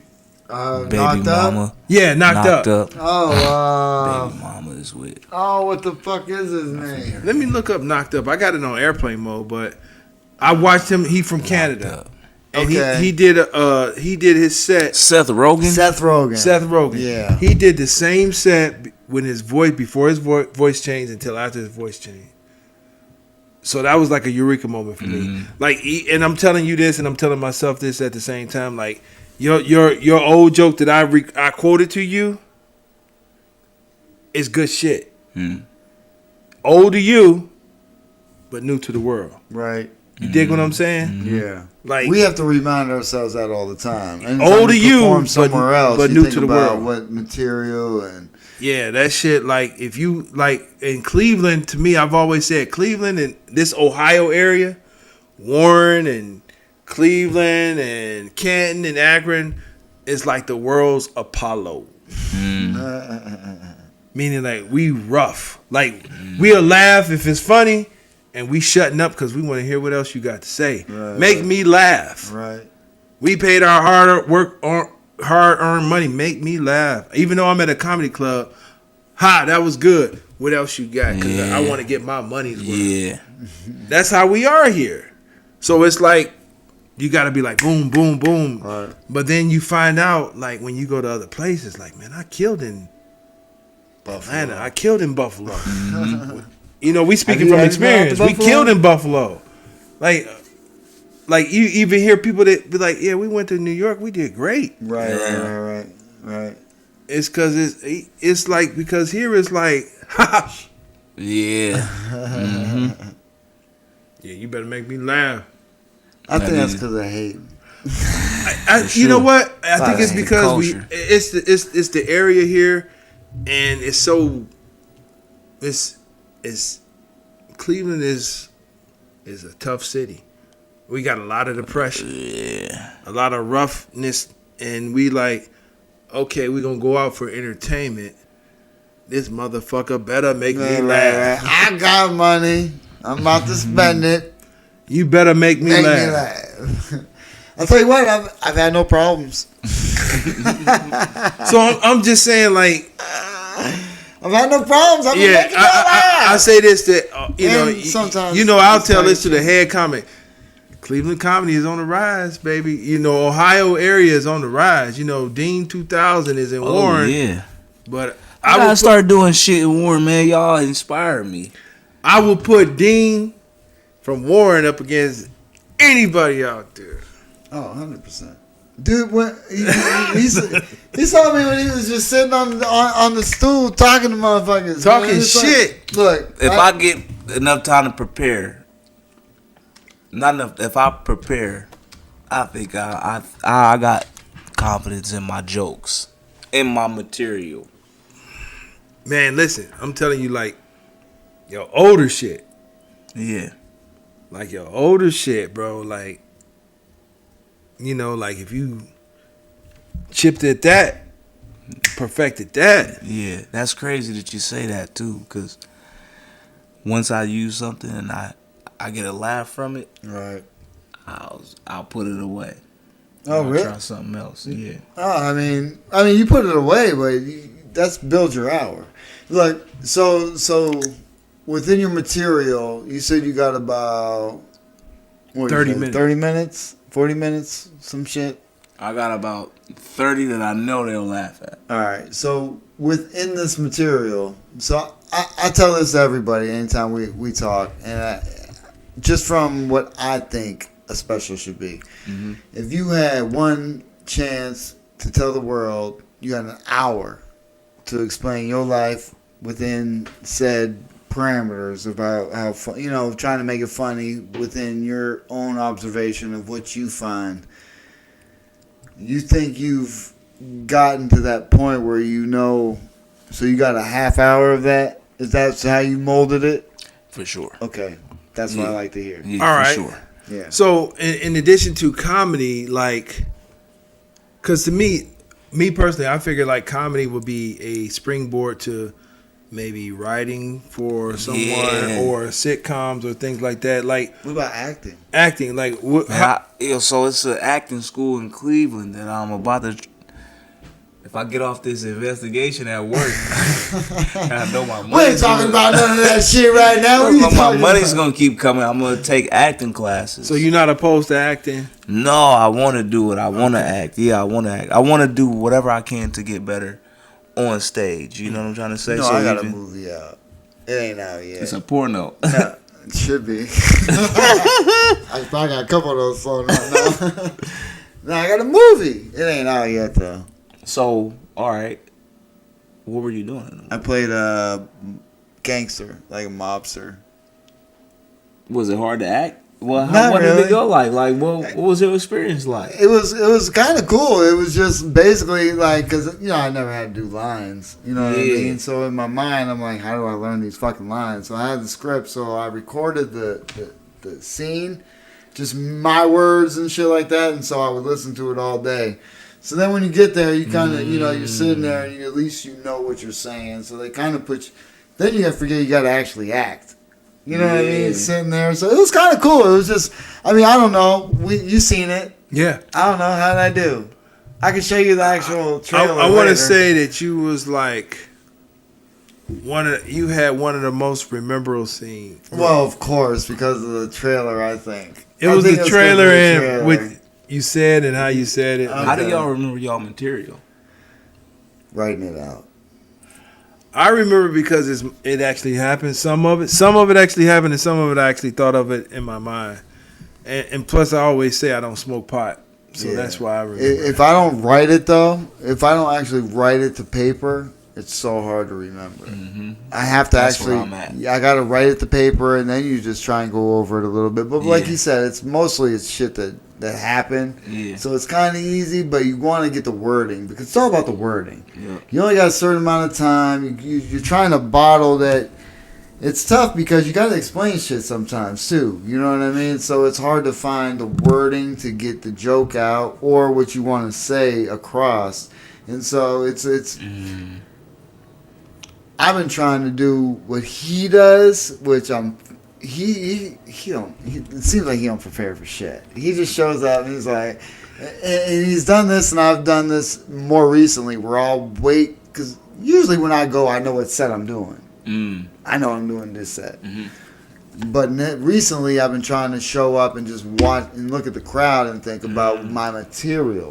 Baby Knocked Mama. Up? Yeah, knocked up. Oh, Baby Mama is with. what the fuck is his name? Let me look up Knocked Up. I got it on airplane mode, but I watched him. He from Canada, Up. and Okay. he did his set. Seth Rogen? Seth Rogen. Seth Rogen. Yeah. He did the same set when his voice, before his voice changed until after his voice changed. So that was like a eureka moment for me. Like, and I'm telling you this, and I'm telling myself this at the same time. Like, your old joke that I quoted to you is good shit. Old to you, but new to the world. Right. You dig what I'm saying? Yeah. Like, We have to remind ourselves that all the time. Anytime Old we to you, perform somewhere else, but you new think to the about world. what material and yeah, that shit, like, if you, like, in Cleveland, to me, I've always said Cleveland and this Ohio area, Warren and Cleveland and Canton and Akron, is like the world's Apollo. Meaning, like, we rough. Like, we'll laugh if it's funny, and we shutting up because we want to hear what else you got to say. Make me laugh. right. We paid our hard-earned money. Make me laugh. Even though I'm at a comedy club, that was good. What else you got? Because I want to get my money's worth. Yeah. That's how we are here. So it's like, you got to be like, boom, boom, boom. Right. But then you find out, like, when you go to other places, like, man, I killed in Atlanta. I killed in Buffalo. You know, we speaking from Have you been out to experience. We Buffalo? killed in Buffalo. Like you even hear people that be like, yeah, we went to New York. We did great. Right. It's because it's like, because here it's like, Yeah. yeah, you better make me laugh. I think that's is- because of hate. You know what? I think it's Like because culture. it's the area here, and it's so it's Cleveland is a tough city. We got a lot of depression, a lot of roughness, and we like, okay, we gonna go out for entertainment. This motherfucker better make me laugh. I got money. I'm about to spend it. You better make me Make me laugh. laugh. I'll tell you what, I've had no problems. So I'm just saying, like, I've had no problems. I've been making I say this that sometimes I'll it's tell this crazy. to the head comic. Cleveland comedy is on the rise, baby. Ohio area is on the rise. Dean 2000 is in Warren. Yeah. But I gotta start doing shit in Warren, man. Y'all inspire me. I will put Dean from Warren up against anybody out there. Oh, 100%. Dude, when he saw me when he was just sitting on the stool talking to motherfuckers. Talking man. It's shit. Look, If I get enough time to prepare, not enough. If I prepare, I think I got confidence in my jokes, in my material. Man, listen, I'm telling you, like, your older shit. Yeah. Like, your older shit, bro. Like, like, if you chipped at that, perfected that. Yeah, that's crazy that you say that too, because once I use something and I get a laugh from it, right. I'll put it away. Oh, I'll really? try something else. Yeah. Oh, I mean, you put it away, but that's build your hour. Look, so within your material, you said you got about 30 minutes. 30 minutes, 40 minutes, some shit. I got about 30 that I know they'll laugh at. All right. So within this material, so I tell this to everybody anytime we talk, and just from what I think a special should be. Mm-hmm. If you had one chance to tell the world you had an hour to explain your life within said parameters about how trying to make it funny within your own observation of what you find, you think you've gotten to that point where so you got a half hour of that? Is that how you molded it? For sure. Okay, that's what I like to hear. Yeah, All for right. sure. Yeah. So, in addition to comedy, like, because to me personally, I figure like comedy would be a springboard to maybe writing for someone or sitcoms or things like that. Like, What about acting? acting, like, So it's an acting school in Cleveland that I'm about to. If I get off this investigation at work, I know my money. We ain't talking about none of that shit right now. What are you My talking money's about? gonna keep coming. I'm gonna take acting classes. so you're not opposed to acting? No, I want to do it. I want to act. Yeah, I want to act. I want to do whatever I can to get better on stage. You know what I'm trying to say? No, So I got a even- movie out. It ain't out yet. It's a porno. No, it should be. I got a couple of those songs right now. No, I got a movie. It ain't out yet though. So, all right. What were you doing? I played a gangster, like a mobster. Was it hard to act? Well, Not what did really. it go like? Like, what was your experience like? It was kind of cool. It was just basically like, because I never had to do lines. You know what I Yeah. mean? So in my mind, I'm like, how do I learn these fucking lines? So I had the script, so I recorded the scene, just my words and shit like that, and so I would listen to it all day. So then when you get there, you kind of, you're sitting there and at least you know what you're saying. So they kind of put you, then you got to forget you got to actually act. You know what I mean? Sitting there. So it was kind of cool. It was just, I don't know. You seen it. Yeah. I don't know. How did I do? I can show you the actual trailer. I want later. to say that you was like you had one of the most memorable scenes. Well, of course, because of the trailer, I think. It I was think the it's trailer gonna be the and trailer. what you said and how you said it. How do y'all remember y'all material? Writing it out. I remember because it actually happened. Some of it actually happened, and some of it I actually thought of it in my mind. And plus, I always say I don't smoke pot, so that's why I remember. If I don't write it though, if I don't actually write it to paper, it's so hard to remember. Mm-hmm. I have to That's actually. where I'm at. I got to write it to paper, and then you just try and go over it a little bit. But like Yeah. you said, it's mostly shit that happened. Yeah. So it's kind of easy, but you want to get the wording because it's all about the wording. Yeah. You only got a certain amount of time. You're trying to bottle that. It's tough because you got to explain shit sometimes too. You know what I mean? So it's hard to find the wording to get the joke out or what you want to say across. And so it's. I've been trying to do what he does, which I'm he don't. It seems like he don't prepare for shit. He just shows up and he's like, and he's done this, and I've done this more recently. Where I'll wait because usually when I go, I know what set I'm doing. I know I'm doing this set. But recently, I've been trying to show up and just watch and look at the crowd and think about my material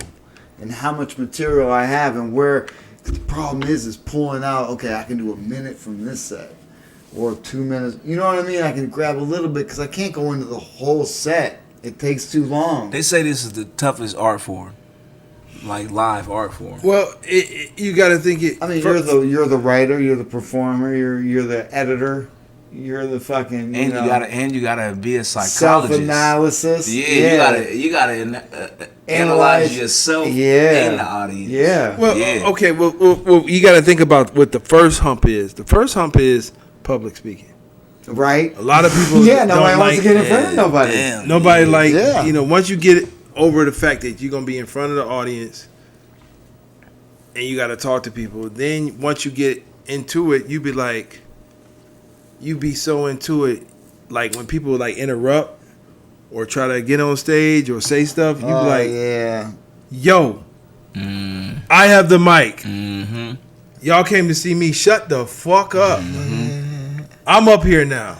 and how much material I have and where. The problem is pulling out. Okay, I can do a minute from this set. Or 2 minutes. You know what I mean? I can grab a little bit because I can't go into the whole set. It takes too long. They say this is the toughest art form, like live art form. Well, you got to think it. I mean, you're the writer, you're the performer, you're the editor, you're the fucking. You gotta be a psychologist. Self-analysis. Yeah, you gotta analyze yourself and the audience. Yeah. Well, yeah. Okay. Well, you got to think about what the first hump is. The first hump is public speaking. Right. A lot of people. Nobody wants to get in front of nobody. Damn, Nobody once you get over the fact that you're gonna be in front of the audience and you got to talk to people, then once you get into it, you be so into it, like when people like interrupt or try to get on stage or say stuff, you be like, yo, I have the mic. Y'all came to see me. Shut the fuck up. I'm up here now.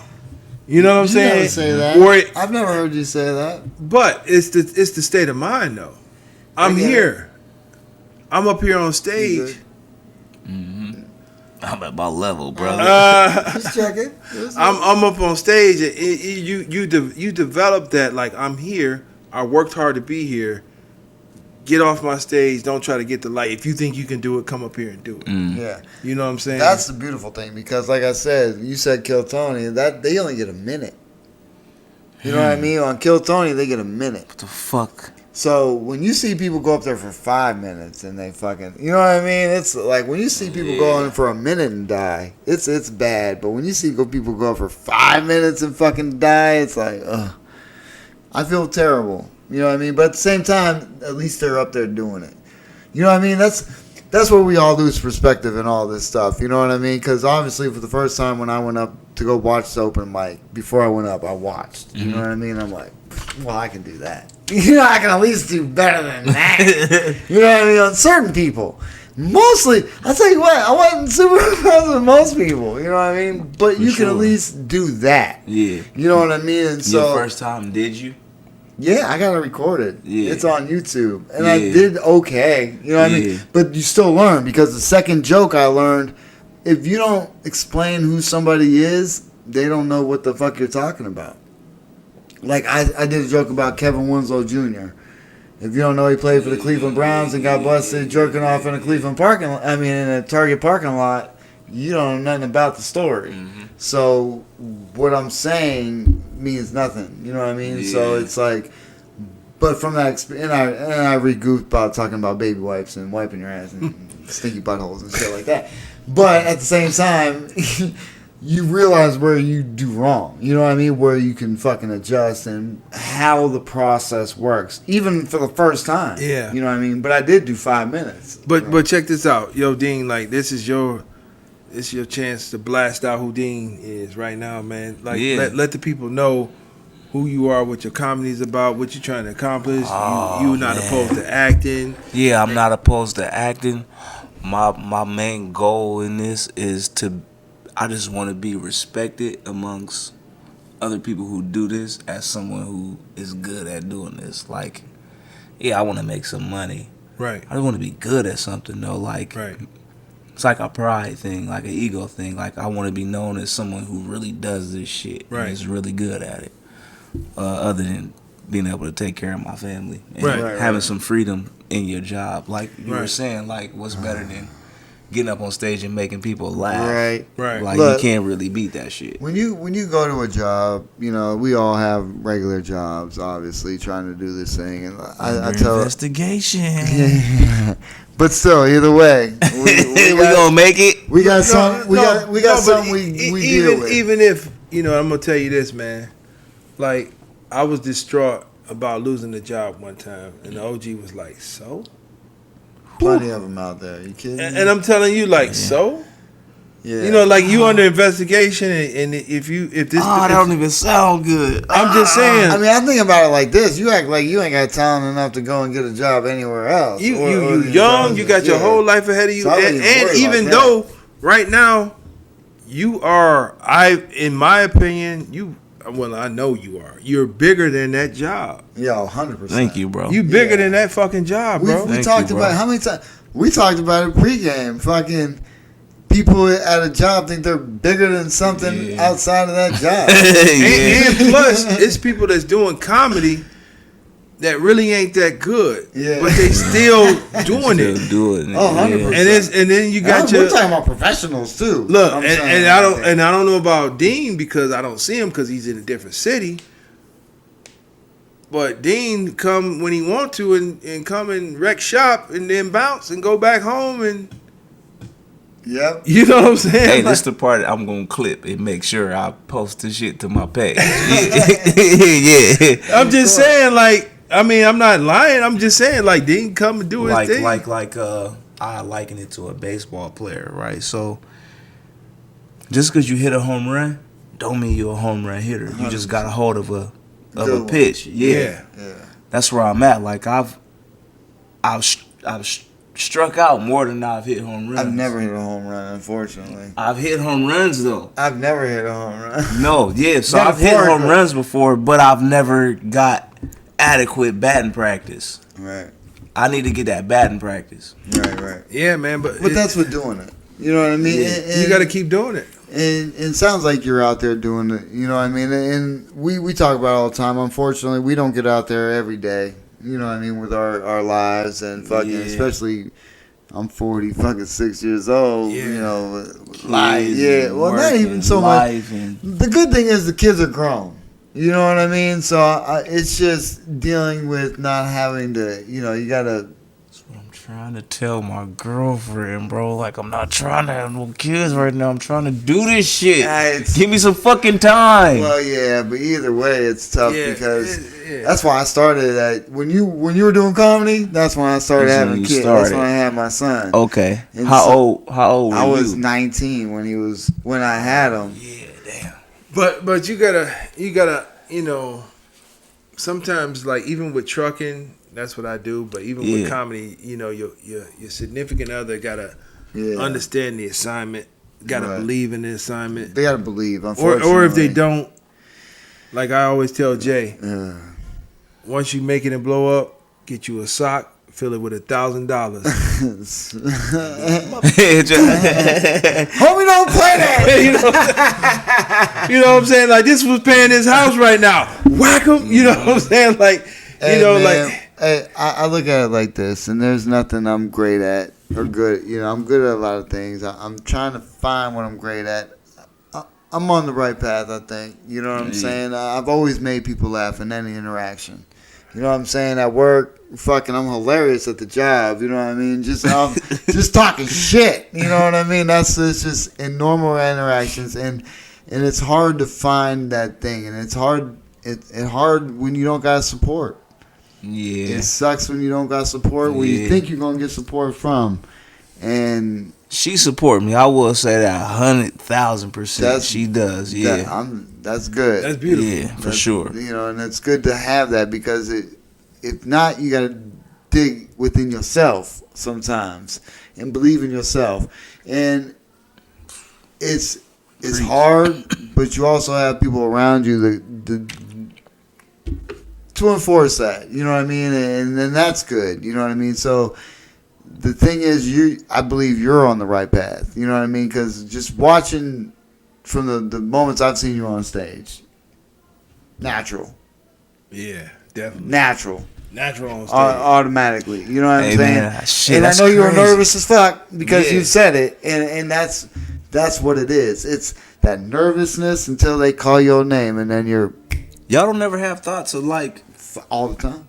You know what I'm saying? Never say that. I've never heard you say that. But it's the state of mind though. I'm here. I'm up here on stage. I'm at my level, brother. Just checking. I'm up on stage. You develop that like I'm here. I worked hard to be here. Get off my stage. Don't try to get the light. If you think you can do it, come up here and do it. Yeah. You know what I'm saying? That's the beautiful thing because, like I said, you said Kill Tony. That they only get a minute. You know what I mean? On Kill Tony, they get a minute. What the fuck? So when you see people go up there for 5 minutes and they fucking, you know what I mean? It's like when you see people go in for a minute and die, it's bad. But when you see people go for 5 minutes and fucking die, it's like, ugh. I feel terrible. You know what I mean? But at the same time, at least they're up there doing it. You know what I mean? That's where we all lose perspective in all this stuff. You know what I mean? Because obviously, for the first time when I went up to go watch the open mic, before I went up, I watched. You know what I mean? I'm like, well, I can do that. You know, I can at least do better than that. You know what I mean? On certain people. Mostly, I'll tell you what, I wasn't super impressed with most people. You know what I mean? But you can at least do that. Yeah. You know what I mean? And so, your first time, did you? Yeah, I got it recorded. Yeah. It's on YouTube. And I Yeah. did okay. You know what I mean? But you still learn because the second joke I learned, if you don't explain who somebody is, they don't know what the fuck you're talking about. Like, I did a joke about Kevin Winslow Jr. If you don't know, he played for the Cleveland Browns and got busted jerking off in a Cleveland in a Target parking lot. You don't know nothing about the story. So what I'm saying means nothing. You know what I mean? Yeah. So it's like, but from that experience, and I re-goofed about talking about baby wipes and wiping your ass and stinky buttholes and shit like that. But at the same time, you realize where you do wrong. You know what I mean? Where you can fucking adjust and how the process works, even for the first time. Yeah. You know what I mean? But I did do 5 minutes. But check this out, yo, Dean. Like this is your chance to blast out who Dean is right now, man. Like let the people know who you are, what your comedy is about, what you're trying to accomplish. You're not opposed to acting. Yeah, I'm not opposed to acting. My main goal in this is I just want to be respected amongst other people who do this as someone who is good at doing this. Like, yeah, I want to make some money. Right. I just want to be good at something, though. Like, right. It's like a pride thing, like an ego thing. Like, I want to be known as someone who really does this shit and is really good at it. Other than being able to take care of my family and having some freedom in your job. Like you were saying, like, what's better than getting up on stage and making people laugh? Right. Like, look, you can't really beat that shit. When you go to a job, you know, we all have regular jobs, obviously, trying to do this thing. And I tell investigation. But still, either way, we gonna make it. We got something. We got something we deal with. Even if I'm gonna tell you this, man. Like, I was distraught about losing the job one time, and the OG was like, "So." Plenty of them out there. You kidding me? And I'm telling you, like, so. Yeah. You know, like you under investigation, and if this, that don't even sound good. I'm just saying. I mean, I think about it like this: you act like you ain't got talent enough to go and get a job anywhere else. You young, you got your whole life ahead of you, So and even though right now you are, in my opinion, I know you are. You're bigger than that job. Yo, 100%. Thank you, bro. You bigger than that fucking job, bro. We talked about how many times we talked about it pregame. Fucking people at a job think they're bigger than something outside of that job. And plus, it's people that's doing comedy that really ain't that good, but they still doing it. Oh, 100%. And then you got we're talking about professionals too. Look, and I don't know about Dean because I don't see him because he's in a different city. But Dean come when he want to and come and wreck shop and then bounce and go back home and. Yep. You know what I'm saying? Hey, this the part I'm gonna clip and make sure I post the shit to my page. Yeah. I'm just saying, like, I mean, I'm not lying. I'm just saying, like, Dean come and do his thing. I liken it to a baseball player, right? So just because you hit a home run, don't mean you're a home run hitter. You just got a hold of a pitch. Yeah. That's where I'm at. Like I've struck out more than I've hit home runs. I've never hit a home run, unfortunately. I've hit home runs though. I've never hit a home run. No, yeah. So I've hit home runs before, but I've never got adequate batting practice. Right. I need to get that batting practice. Right. Yeah, man. But that's what doing it. You know what I mean? Yeah. And you got to keep doing it. And it sounds like you're out there doing it. You know what I mean? And we talk about it all the time. Unfortunately, we don't get out there every day. You know what I mean, with our lives and fucking, especially, I'm 6 years old. Yeah. You know, life. Well, not even so much. The good thing is the kids are grown. You know what I mean? So it's just dealing with not having to. You know, you gotta. That's what I'm trying to tell my girlfriend, bro. Like, I'm not trying to have no kids right now. I'm trying to do this shit. Give me some fucking time. Well, yeah, but either way, it's tough because that's why I started when you were doing comedy. That's when I started having kids. That's when I had my son. Okay. And how old were you? I was 19 when I had him. Yeah, damn. But you gotta, you know, sometimes like even with trucking, that's what I do. But even with comedy, you know, your significant other gotta understand the assignment, gotta believe in the assignment. They gotta believe, unfortunately. Or if they don't, like I always tell Jay, once you make it and blow up, get you a sock. Fill it with $1,000. Homie, don't play that. You know what I'm saying? Like this was paying his house right now. Whack him. You know what I'm saying? Like I look at it like this, and there's nothing I'm great at or good. You know, I'm good at a lot of things. I'm trying to find what I'm great at. I'm on the right path, I think. You know what I'm saying? I've always made people laugh in any interaction. You know what I'm saying? At work, fucking, I'm hilarious at the job. You know what I mean? Just talking shit. You know what I mean? It's just in normal interactions, and it's hard to find that thing, and it's hard. It's hard when you don't got support. Yeah, it sucks when you don't got support. Where you think you're gonna get support from, and she support me. I will say that 100,000%. She does. Yeah, that's good. That's beautiful. Yeah, for sure. You know, and it's good to have that because if not, you gotta dig within yourself sometimes and believe in yourself. And it's hard, but you also have people around you to enforce that. You know what I mean? And that's good. You know what I mean? So the thing is, I believe you're on the right path. You know what I mean? Because just watching from the moments I've seen you on stage, natural. Yeah, definitely. Natural on stage. Automatically. You know what I'm saying? Man, shit, and I know you were nervous as fuck because you said it. And that's what it is. It's that nervousness until they call your name, and then you're... Y'all don't ever have thoughts of like... All the time?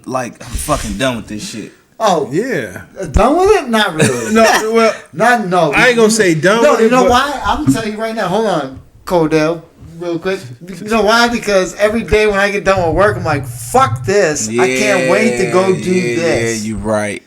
Like, I'm fucking done with this shit. Oh. Yeah. Done with it? Not really. No, well... No. I ain't gonna say done with it. No, you know why? I'm going to tell you right now. Hold on, Cordell. Real quick. You know why? Because every day when I get done with work, I'm like, fuck this. I can't wait to go do this. Yeah, you're right.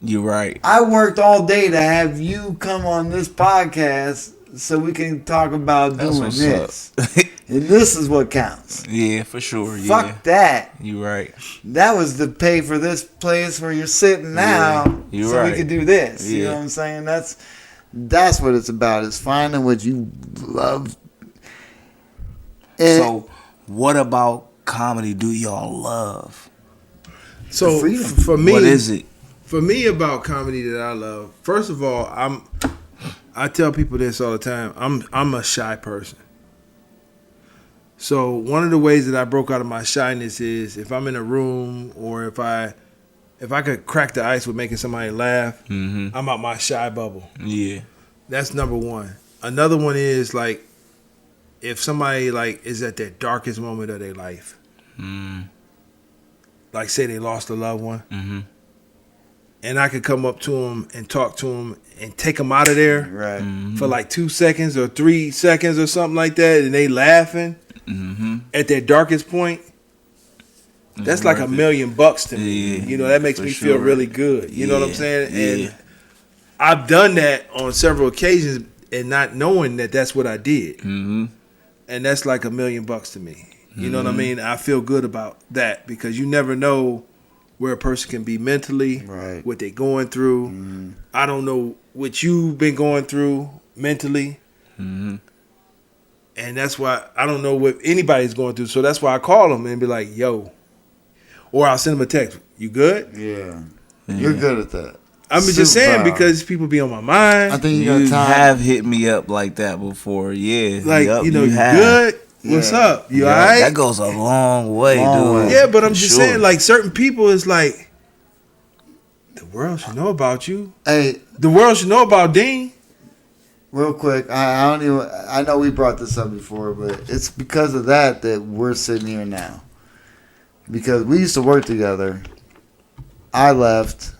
You're right. I worked all day to have you come on this podcast so we can talk about That's doing what's this. up. And this is what counts. Yeah, for sure. Fuck that. You right. That was the pay for this place where you're sitting now, you're so right. we could do this. You Yeah. know what I'm saying? That's what it's about. It's finding what you love. And So, what about comedy do y'all love? So freedom. for me, What is it? For me, about comedy that I love, first of all, I tell people this all the time. I'm a shy person. So one of the ways that I broke out of my shyness is if I'm in a room or if I could crack the ice with making somebody laugh, Mm-hmm. I'm out my shy bubble. Yeah. That's number one. Another one is like if somebody like is at their darkest moment of their life, like say they lost a loved one, Mm-hmm. and I could come up to them and talk to them and take them out of there right. for like 2 seconds or 3 seconds or something like that, and they laughing Mm-hmm. at their darkest point. That's like $1 million to me. Yeah, You know, that makes for me feel sure. really good. You know what I'm Yeah, saying? yeah. And I've done that on several occasions and not knowing that that's what I did. Mm-hmm. And that's like $1 million to me. You know what I mean? I feel good about that because you never know where a person can be mentally, Right. what they're going through. I don't know what you've been going through mentally. Mm-hmm. And that's why I don't know what anybody's going through. So that's why I call them and be like, yo. Or I'll send them a text. You good? Yeah. You're good at that. I'm just Super saying proud. because people be on my mind. I think you You got time. have hit me up like that before. Yeah. Like, Yup, you know, you have. good? What's Yeah. up? You Yup, all right? That goes a long way, Long dude. way. Yeah, but I'm For just sure. saying, like, certain people is like, the world should know about you. Hey, The world should know about Dean. real quick, I know we brought this up before, but it's because of that we're sitting here now. Because we used to work together. I left.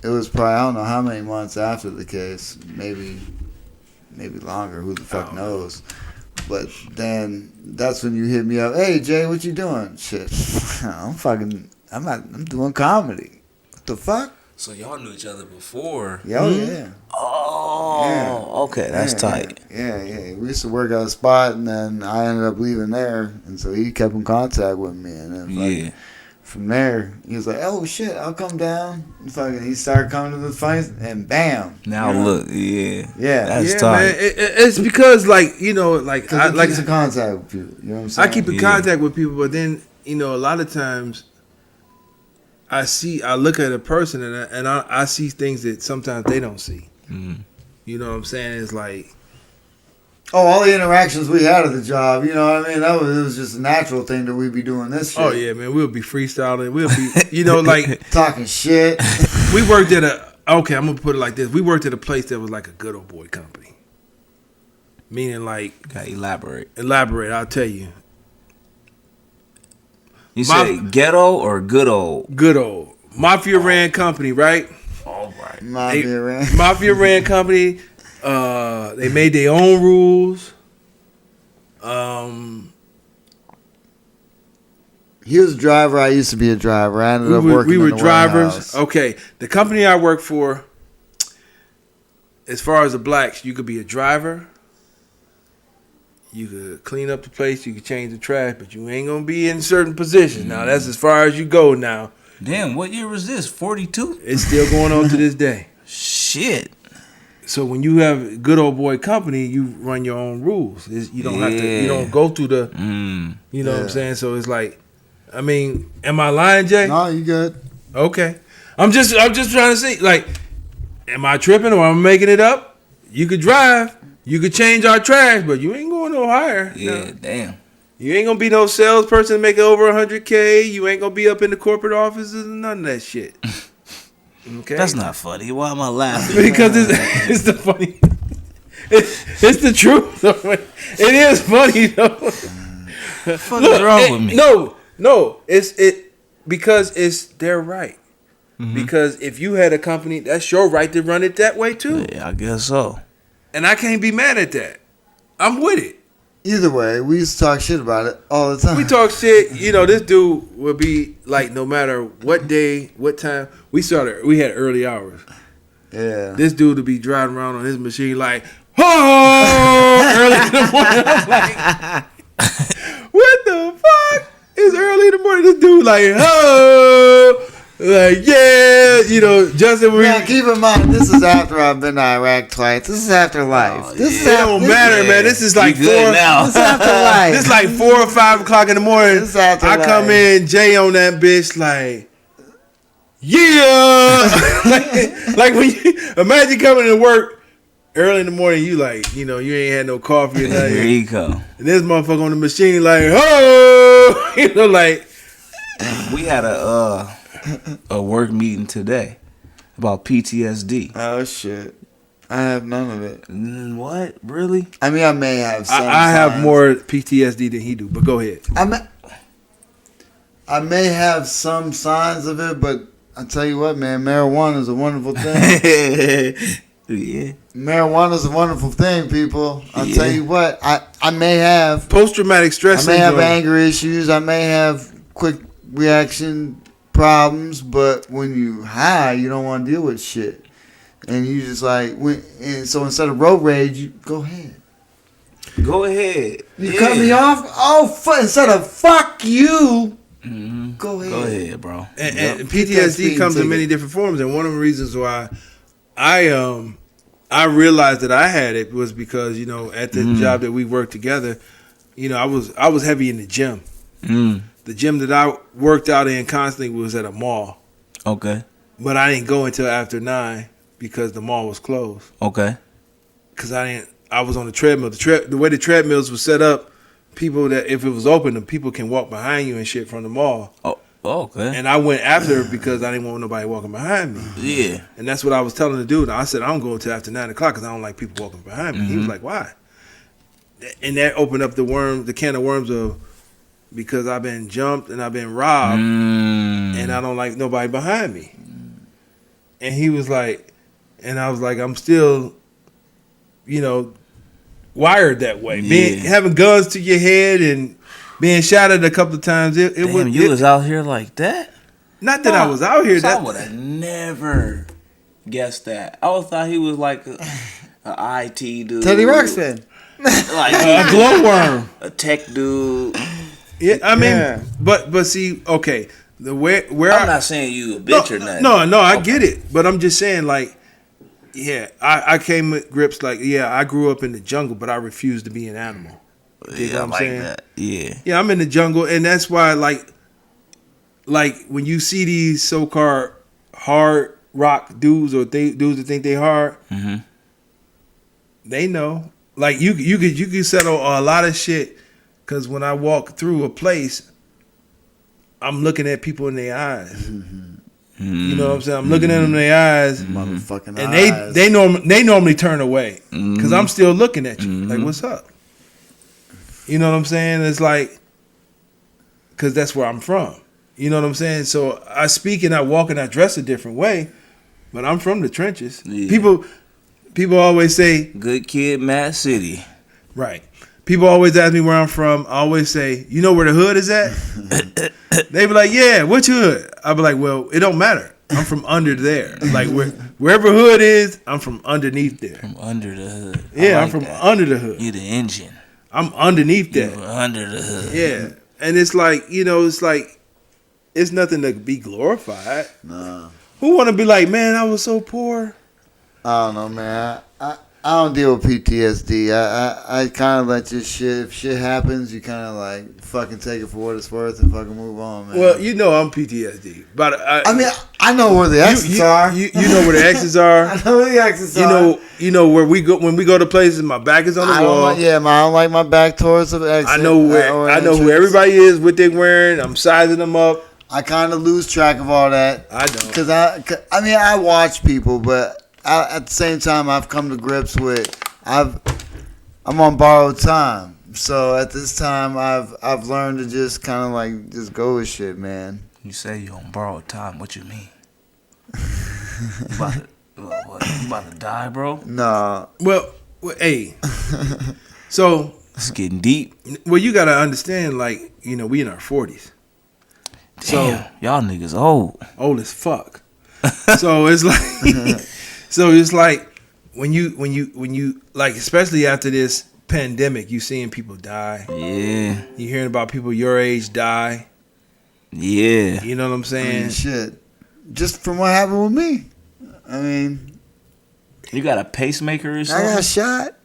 It was probably, I don't know how many months after the case. Maybe longer. Who the fuck knows? But then that's when you hit me up. Hey, Jay, what you doing? Shit. I'm doing comedy. What the fuck? So y'all knew each other before. Yeah. Oh, Yeah. okay, that's tight. Yeah. We used to work at a spot, and then I ended up leaving there, and so he kept in contact with me, and then Yeah. from there he was like, "Oh shit, I'll come down." And fucking, he started coming to the fights, and bam. Now you know? look, yeah, Yeah. that's Yeah, tight. man. It's because, like, you know, like, 'Cause I he like keeps in contact with people. You know what I'm I saying? keep in Yeah. contact with people, but then, you know, a lot of times I look at a person and I see things that sometimes they don't see. Mhm. You know what I'm saying? It's like, Oh, all the interactions we had at the job. You know what I mean? It was just a natural thing that we'd be doing this shit. oh yeah, man, we'll be freestyling. We'll be, you know, like Talking shit. we worked at I'm gonna put it like this. We worked at a place that was like a good old boy company. Meaning like, Gotta elaborate. elaborate, I'll tell you. You My- say ghetto or good old? Good old. Mafia ran company, right? All right. Mafia, man. Mafia ran company. They made their own rules. He was a driver. I used to be a driver. I ended up working we were in the drivers. warehouse. Okay, the company I work for, as far as the blacks, you could be a driver. You could clean up the place. You could change the trash, but you ain't gonna be in certain positions. Now that's as far as you go. Now Damn, what year was this? 42? it's still going on to this day. Shit. So when you have good old boy company, you run your own rules. You don't have to. You don't go through the. You know what I'm Yeah. saying? So it's like, I mean, am I lying, Jay? No, you good. Okay. I'm just trying to see, like, am I tripping or am I making it up? You could drive, you could change our trash, but you ain't going no higher. Yeah, No. damn. You ain't gonna be no salesperson making over 100K. You ain't gonna be up in the corporate offices and none of that shit. Okay. That's not funny. Why am I laughing? because it's the funny. It's the truth. It is funny though. What the fuck is wrong with me? No, it's because it's their right. Because if you had a company, that's your right to run it that way too. Yeah, I guess so. And I can't be mad at that. I'm with it. Either way, we used to talk shit about it all the time. We talk shit. You know, this dude would be like, no matter what day, what time. We had early hours. Yeah. This dude would be driving around on his machine like, oh, early in the morning. I'm like, what the fuck? It's early in the morning. This dude like, oh. Like, yeah, you know, Justin. Now, keep in mind, this is after I've been to Iraq twice. This is after life. Oh, This is It don't matter, man. This is like You good now. This is after life. This is like 4 or 5 o'clock in the morning. This is after I come life. in, Jay on that bitch, like, yeah. like when you imagine coming to work early in the morning, you like, you know, you ain't had no coffee or nothing. Here you go. And this motherfucker on the machine, like, oh, you know, like, We had a work meeting today about PTSD. Oh, shit. I have none of it. What? Really? I mean, I may have some. I have signs. more PTSD than he do, but go ahead. I may have some signs of it, but I tell you what, man, marijuana is a wonderful thing. Yeah. Marijuana is a wonderful thing, people. I'll Yeah. tell you what, I may have. Post-traumatic stress I may have syndrome. anger issues. I may have quick reaction problems, but when you high, you don't want to deal with shit, and you just like. And so instead of road rage, you go ahead. Go ahead. You cut me off. Oh, instead of fuck you, Mm-hmm. go ahead. Go ahead, bro. And PTSD comes in many different forms, and one of the reasons why I realized that I had it was because, you know, at the job that we worked together, you know, I was heavy in the gym. Mm. The gym that I worked out in constantly was at a mall, Okay. but I didn't go until after 9 because the mall was closed. Okay. Because I was on the treadmill. The way the treadmills were set up, people that if it was open, the people can walk behind you and shit from the mall. Oh. Okay. And I went after it because I didn't want nobody walking behind me. Yeah. And that's what I was telling the dude. I said, I don't go until after 9 o'clock because I don't like people walking behind me. He was like, why? And that opened up the can of worms of, because I've been jumped and I've been robbed and I don't like nobody behind me. And he was like, and I was like, I'm still, you know, wired that way. Having guns to your head and being shot at a couple of times. You was out here like that? Not that I was out here. I would have never guessed that. I would thought he was like a IT dude. Teddy Ruxpin. Like a glowworm. A tech dude. Yeah, I mean, but see, okay, where I'm not saying you a bitch or nothing. No, I get it, but I'm just saying, like, yeah, I came with grips, like, yeah, I grew up in the jungle, but I refused to be an animal. You know what I'm saying? That. Yeah. Yeah, I'm in the jungle, and that's why, like when you see these so-called hard rock dudes or dudes that think they hard, they know. Like you could settle a lot of shit. Because when I walk through a place, I'm looking at people in their eyes. You know what I'm saying? I'm looking at them in their eyes. Motherfucking and eyes. they normally turn away. Because I'm still looking at you. Like, what's up? You know what I'm saying? It's like, because that's where I'm from. You know what I'm saying? So I speak and I walk and I dress a different way. But I'm from the trenches. Yeah. People always say, good kid, Mad City. right. People always ask me where I'm from. I always say, you know where the hood is at? They be like, yeah, which hood? I be like, well, it don't matter. I'm from under there. Like wherever hood is, I'm from underneath there. From under the hood. Yeah, I'm from under the hood. You the engine. I'm underneath that. You under the hood. Yeah. And it's like, you know, it's nothing to be glorified. Nah. Who want to be like, man, I was so poor? I don't know, man. I don't deal with PTSD. I kind of let this shit. If shit happens, you kind of like fucking take it for what it's worth and fucking move on, man. Well, you know I'm PTSD, but I mean, I know where the exits are. You know where the exits are. I know where the exits are. You know where we go when we go to places. My back is on the wall. I don't like my back towards the exit. I know who everybody is, what they're wearing. I'm sizing them up. I kind of lose track of all that. I don't. Because I watch people, but at the same time, I've come to grips with I'm on borrowed time. So at this time, I've learned to just kind of like just go with shit, man. You say you on borrowed time. What you mean? You about to die, bro? Nah. Well, hey. So It's getting deep. Well, you gotta understand, like, you know, we in our 40s. Damn, y'all niggas old as fuck. So it's like, when you like, especially after this pandemic, you seeing people die. Yeah. You hearing about people your age die. Yeah. You know what I'm saying? Shit. Just from what happened with me. I mean, You got a pacemaker or I something? got shot.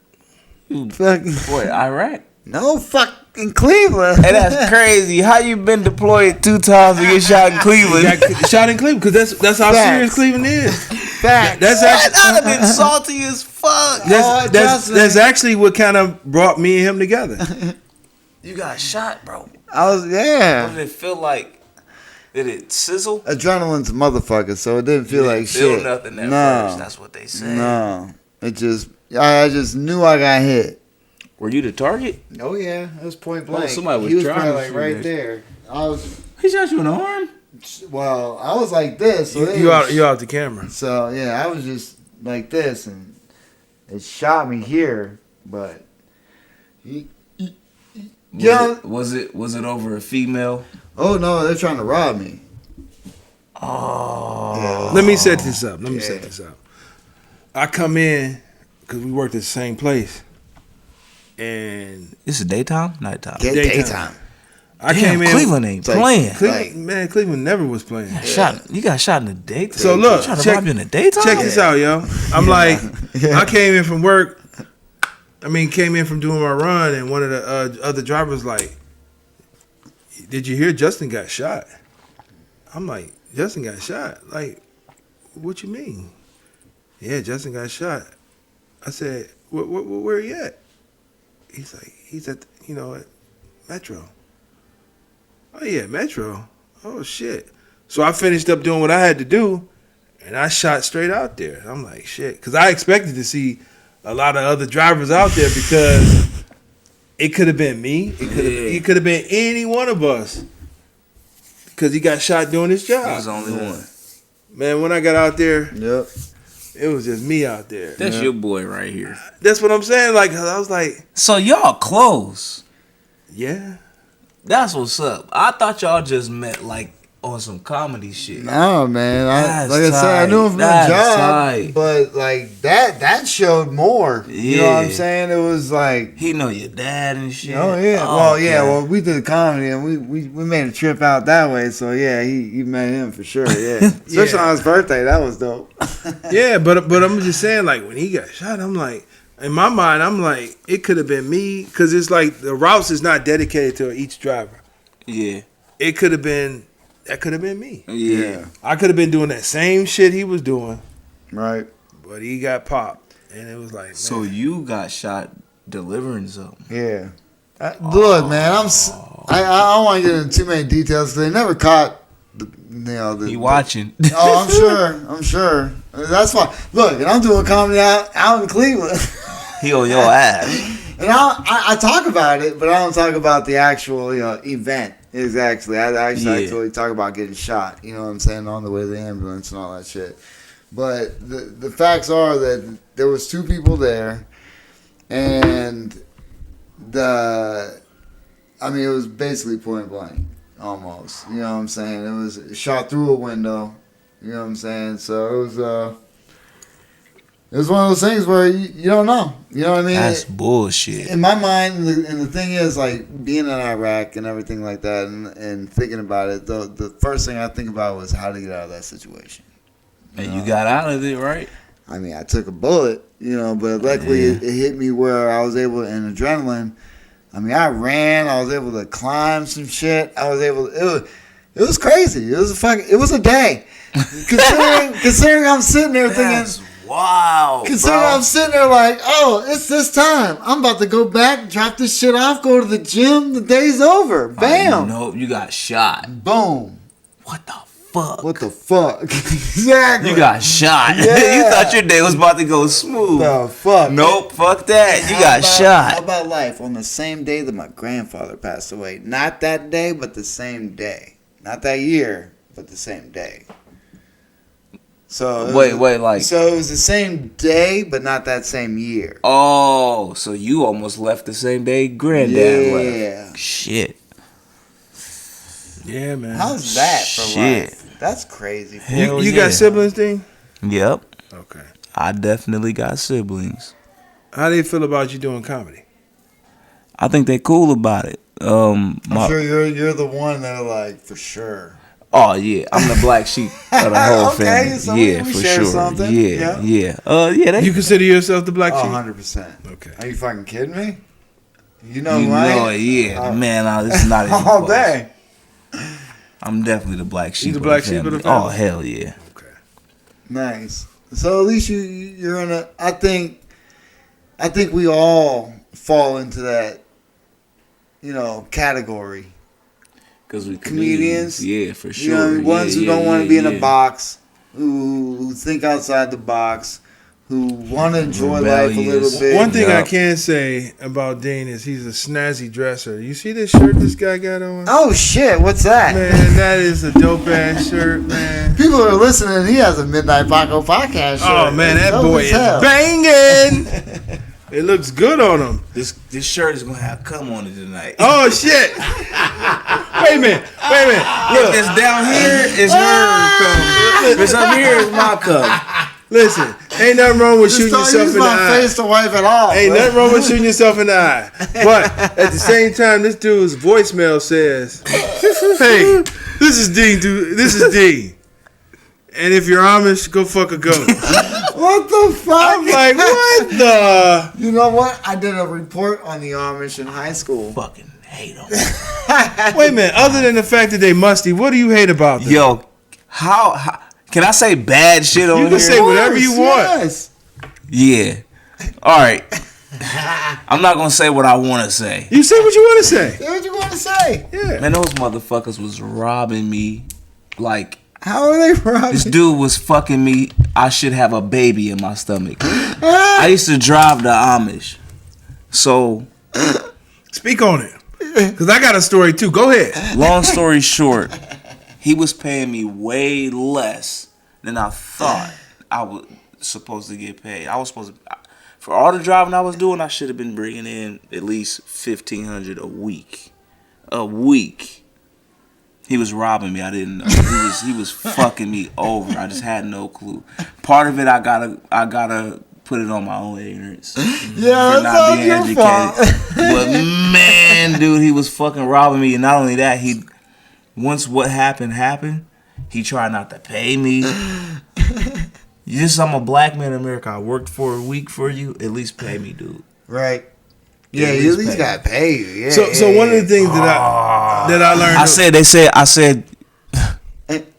You, Fucking what, Iraq? no, fucking Cleveland. Hey, that's crazy. How you been deployed 2 times to get shot in Cleveland? Got shot in Cleveland because that's how Facts. serious Cleveland is. Facts. That's That actually, would have been salty as fuck. that's actually what kind of brought me and him together. You got shot, bro. I was, What yeah. did it feel like? Did it sizzle? Adrenaline's a motherfucker, so it didn't feel You like didn't feel shit. nothing at No. first. That's what they said. No. It just, I just knew I got hit. Were you the target? Oh yeah, it was point blank. somebody was he was trying probably to like shoot right it. there. I was, He shot you in the arm? well, I was like this. So You out the camera. So yeah, I was just like this, and it shot me here, but Was it over a female? oh no, they're trying to rob me. Oh. Yeah. Let me set this up. I come in because we worked at the same place, and This is daytime? Nighttime? Get Daytime. I Damn, came in. Cleveland ain't like- playing. Cleveland never was playing. You got shot in the daytime. So look, trying to check- rob you in the daytime? Check this out, yo. I'm like, Yeah. I came in from work. Came in from doing my run, and one of the other drivers like, "Did you hear Justin got shot?" I'm like, "Justin got shot? Like, what you mean?" "Yeah, Justin got shot." I said, "Where he at?" He's like, "He's at at Metro." "Oh yeah, Metro. Oh shit." So I finished up doing what I had to do, and I shot straight out there. I'm like, shit, because I expected to see a lot of other drivers out there because it could have been me. It could have been any one of us because he got shot doing his job. He was the only one. Man, when I got out there, Yep. it was just me out there. That's your boy right here. That's what I'm saying. Like, I was like, So y'all close. yeah. That's what's up. I thought y'all just met like on some comedy shit. No, man. That's Like I said, I knew him from the tight. That's job, tight. but like that showed more. You know what I'm Yeah. saying? It was like, He know your dad and shit. oh yeah. Oh, Well, yeah. okay. Well, we did comedy and we made a trip out that way. So yeah, he met him for sure. Yeah, especially on his birthday. That was dope. Yeah, but I'm just saying, like, when he got shot, I'm like, in my mind, I'm like, it could have been me because it's like the routes is not dedicated to each driver. Yeah. That could have been me. Yeah. I could have been doing that same shit he was doing, Right. but he got popped, and it was like, man. So you got shot delivering something. Yeah. Look, man. I don't want to get into too many details because they never caught the. He watching. Oh, I'm sure. That's why. Look, and I'm doing comedy out in Cleveland. He on your ass. And I talk about it, but I don't talk about the actual event. Exactly. I actually talk about getting shot. You know what I'm saying? On the way to the ambulance and all that shit. But the facts are that there was 2 people there, and it was basically point blank, almost. You know what I'm saying? It was shot through a window. You know what I'm saying? So it was one of those things where you don't know. You know what I mean? That's bullshit. In my mind, and the thing is, like, being in Iraq and everything like that, and thinking about it, the first thing I think about was how to get out of that situation. And you got out of it, right? I mean, I took a bullet, but luckily it hit me where I was able, in adrenaline. I mean, I ran. I was able to climb some shit. It was crazy. It was a day. Considering I'm sitting there That's thinking. wow. Considering I'm sitting there like, oh, it's this time. I'm about to go back, drop this shit off, go to the gym. The day's over. Bam. Nope, you got shot. Boom. What the fuck? What the fuck? Exactly. You got shot. Yeah. You thought your day was about to go smooth. the fuck? Nope, fuck that. You How got about- shot. How about life on the same day that my grandfather passed away? Not that day, but the same day. Not that year, but the same day. So Wait, like. So it was the same day, but not that same year. Oh, so you almost left the same day Granddad left. Shit. Yeah, man. How's that for Shit. life? That's crazy. You got siblings, Dean? Yep. Okay. I definitely got siblings. How do they feel about you doing comedy? I think they cool about it. I'm sure you're the one that are like, for sure. Oh yeah, I'm the black sheep of the whole Okay, family. so Yeah, we for share sure. something. Yeah. You consider yourself the black sheep? 100%. Okay. Are you fucking kidding me? You know, You right? know it, yeah. Man, this is not even All close. day. I'm definitely the black sheep. You the black sheep of the family? Oh hell yeah. Okay. Nice. So at least you're in a. I think we all fall into that, category. Because we Comedians. Yeah, for sure. Ones who don't want to be in a box, who think outside the box, who want to enjoy life a little bit. One thing I can say about Dean is he's a snazzy dresser. You see this shirt this guy got on? Oh shit! What's that? Man, that is a dope ass shirt, man. People are listening. He has a Midnight Paco Podcast shirt. Oh man, that Dope boy as is hell. banging. It looks good on him. This shirt is gonna have cum on it tonight. Oh shit! Wait a minute. If it's down here, it's her cum. If it's up here, it's my cum. Listen, ain't nothing wrong with Just shooting don't yourself use in the my eye. face to wipe it off. Ain't bro. nothing wrong with shooting yourself in the eye. But at the same time, this dude's voicemail says, "Hey, this is Dean. This is Dean. And if you're Amish, go fuck a goat." What the fuck? I'm like, what the? You know what? I did a report on the Amish in high school. Fucking hate them. Wait a minute. Other than the fact that they musty, what do you hate about them? Yo, how can I say bad shit on You here? can say whatever you want. Yes. Yeah. All right. I'm not gonna say what I want to say. You say what you want to say. Say what you want to say. Yeah. Man, those motherfuckers was robbing me. Like How are they robbing? this dude was fucking me. I should have a baby in my stomach. I used to drive the Amish. So Speak on it. Because I got a story too. Go ahead. long story short, he was paying me way less than I thought I was supposed to get paid. I was supposed to, for all the driving I was doing, I should have been bringing in at least $1,500 a week. A week. He was robbing me. I didn't know. He was fucking me over. I just had no clue. Part of it, I gotta put it on my own ignorance. Yeah, that's all your fault. But man, dude, he was fucking robbing me. And not only that, once what happened, he tried not to pay me. I'm a black man in America. I worked for a week for you. At least pay me, dude. Right. Yeah, you at least got to pay you. Yeah. So one of the things that I learned. I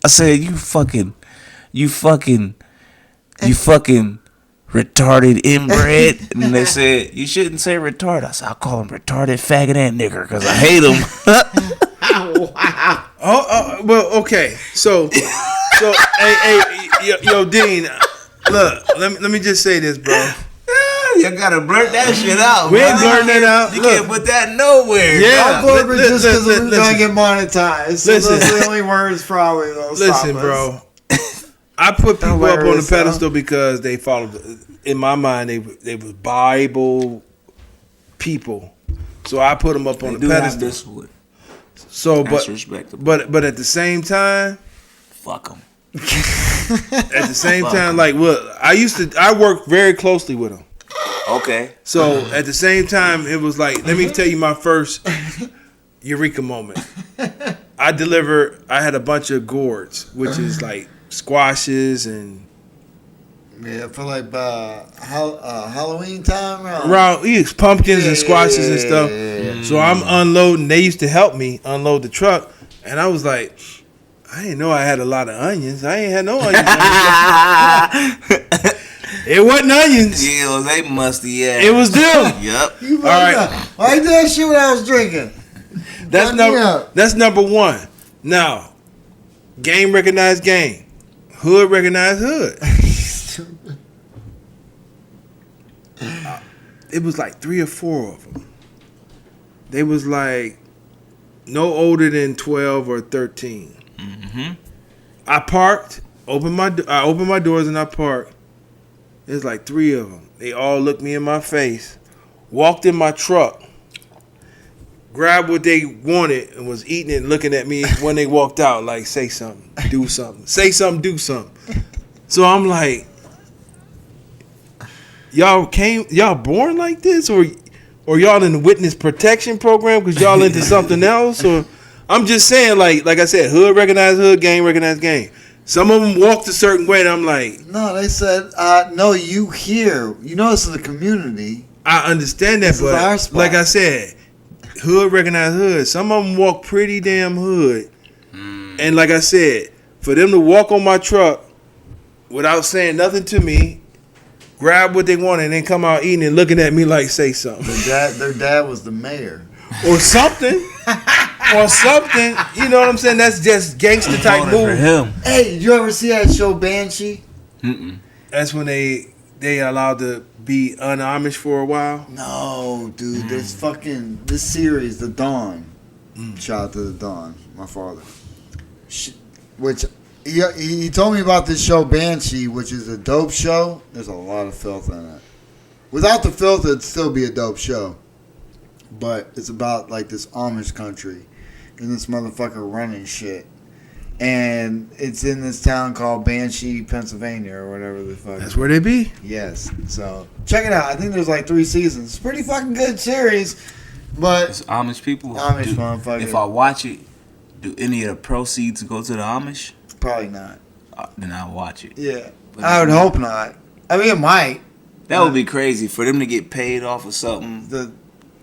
said, you fucking retarded inbred. And they said, you shouldn't say retarded. I said, I'll call him retarded faggot and nigger because I hate him. Wow. Oh, well, okay. So, hey, yo, Dean, look, let me just say this, bro. You gotta blurt that shit out. We ain't blurting that out. You Look. can't put that nowhere. Yeah. Don't blurb it just because we're listen. going to get monetized. So Listen. those are the only words probably that'll Listen, stop bro. us. I put people up on the Hilarious, pedestal because they followed. In my mind, they was Bible people, so I put them up on the pedestal. This wood. So, That's respectable. but at the same time, Fuck them. at the same time, like I worked very closely with them. Okay. So at the same time, it was like, let me tell you my first eureka moment. I had a bunch of gourds, which is like squashes and Yeah, for like Halloween time. around pumpkins and squashes and stuff. So I'm unloading. They used to help me unload the truck, and I was like, I didn't know I had a lot of onions. I ain't had no onions. It wasn't onions. Yeah, it was they musty ass. It was them. Yep. You All right. Why did that shit when I was drinking? That's number one. Now, game recognized game. Hood recognized hood. It was like 3 or 4 of them. They was like no older than 12 or 13. Mm-hmm. I parked I open my doors and I park. There's like 3 of them. They all looked me in my face. Walked in my truck. Grabbed what they wanted and was eating it and looking at me when they walked out like, say something, do something. Say something, do something. So I'm like, y'all born like this? Or y'all in the witness protection program because y'all into something else? Or I'm just saying, like I said, hood recognize hood, gang recognize gang. Some of them walked a certain way and I'm like, No, they said, no, you here. You know this is a community. I understand that, This is our but spot. like I said, hood recognize hood. Some of them walk pretty damn hood. And like I said, for them to walk on my truck without saying nothing to me, grab what they want and then come out eating and looking at me like, say something. Their dad was the mayor. Or something. Or something. You know what I'm saying? That's just gangster type Voted for move. him. Hey, did you ever see that show Banshee? That's when they allowed to be un-Amish for a while. No, dude. There's this series, The Dawn. Shout out to The Dawn, my father. Which he told me about this show Banshee, which is a dope show. There's a lot of filth in it. Without the filth, it'd still be a dope show. But it's about like this Amish country and this motherfucker running shit. And it's in this town called Banshee, Pennsylvania, or whatever the fuck. That's where they be. Yes. So check it out. I think there's like 3 seasons. It's a pretty fucking good series. But It's Amish people. Amish motherfucker. If I watch it, do any of the proceeds go to the Amish? Probably not. Then I'll watch it. Yeah. I would hope not. I mean, it might. That would be crazy for them to get paid off of something.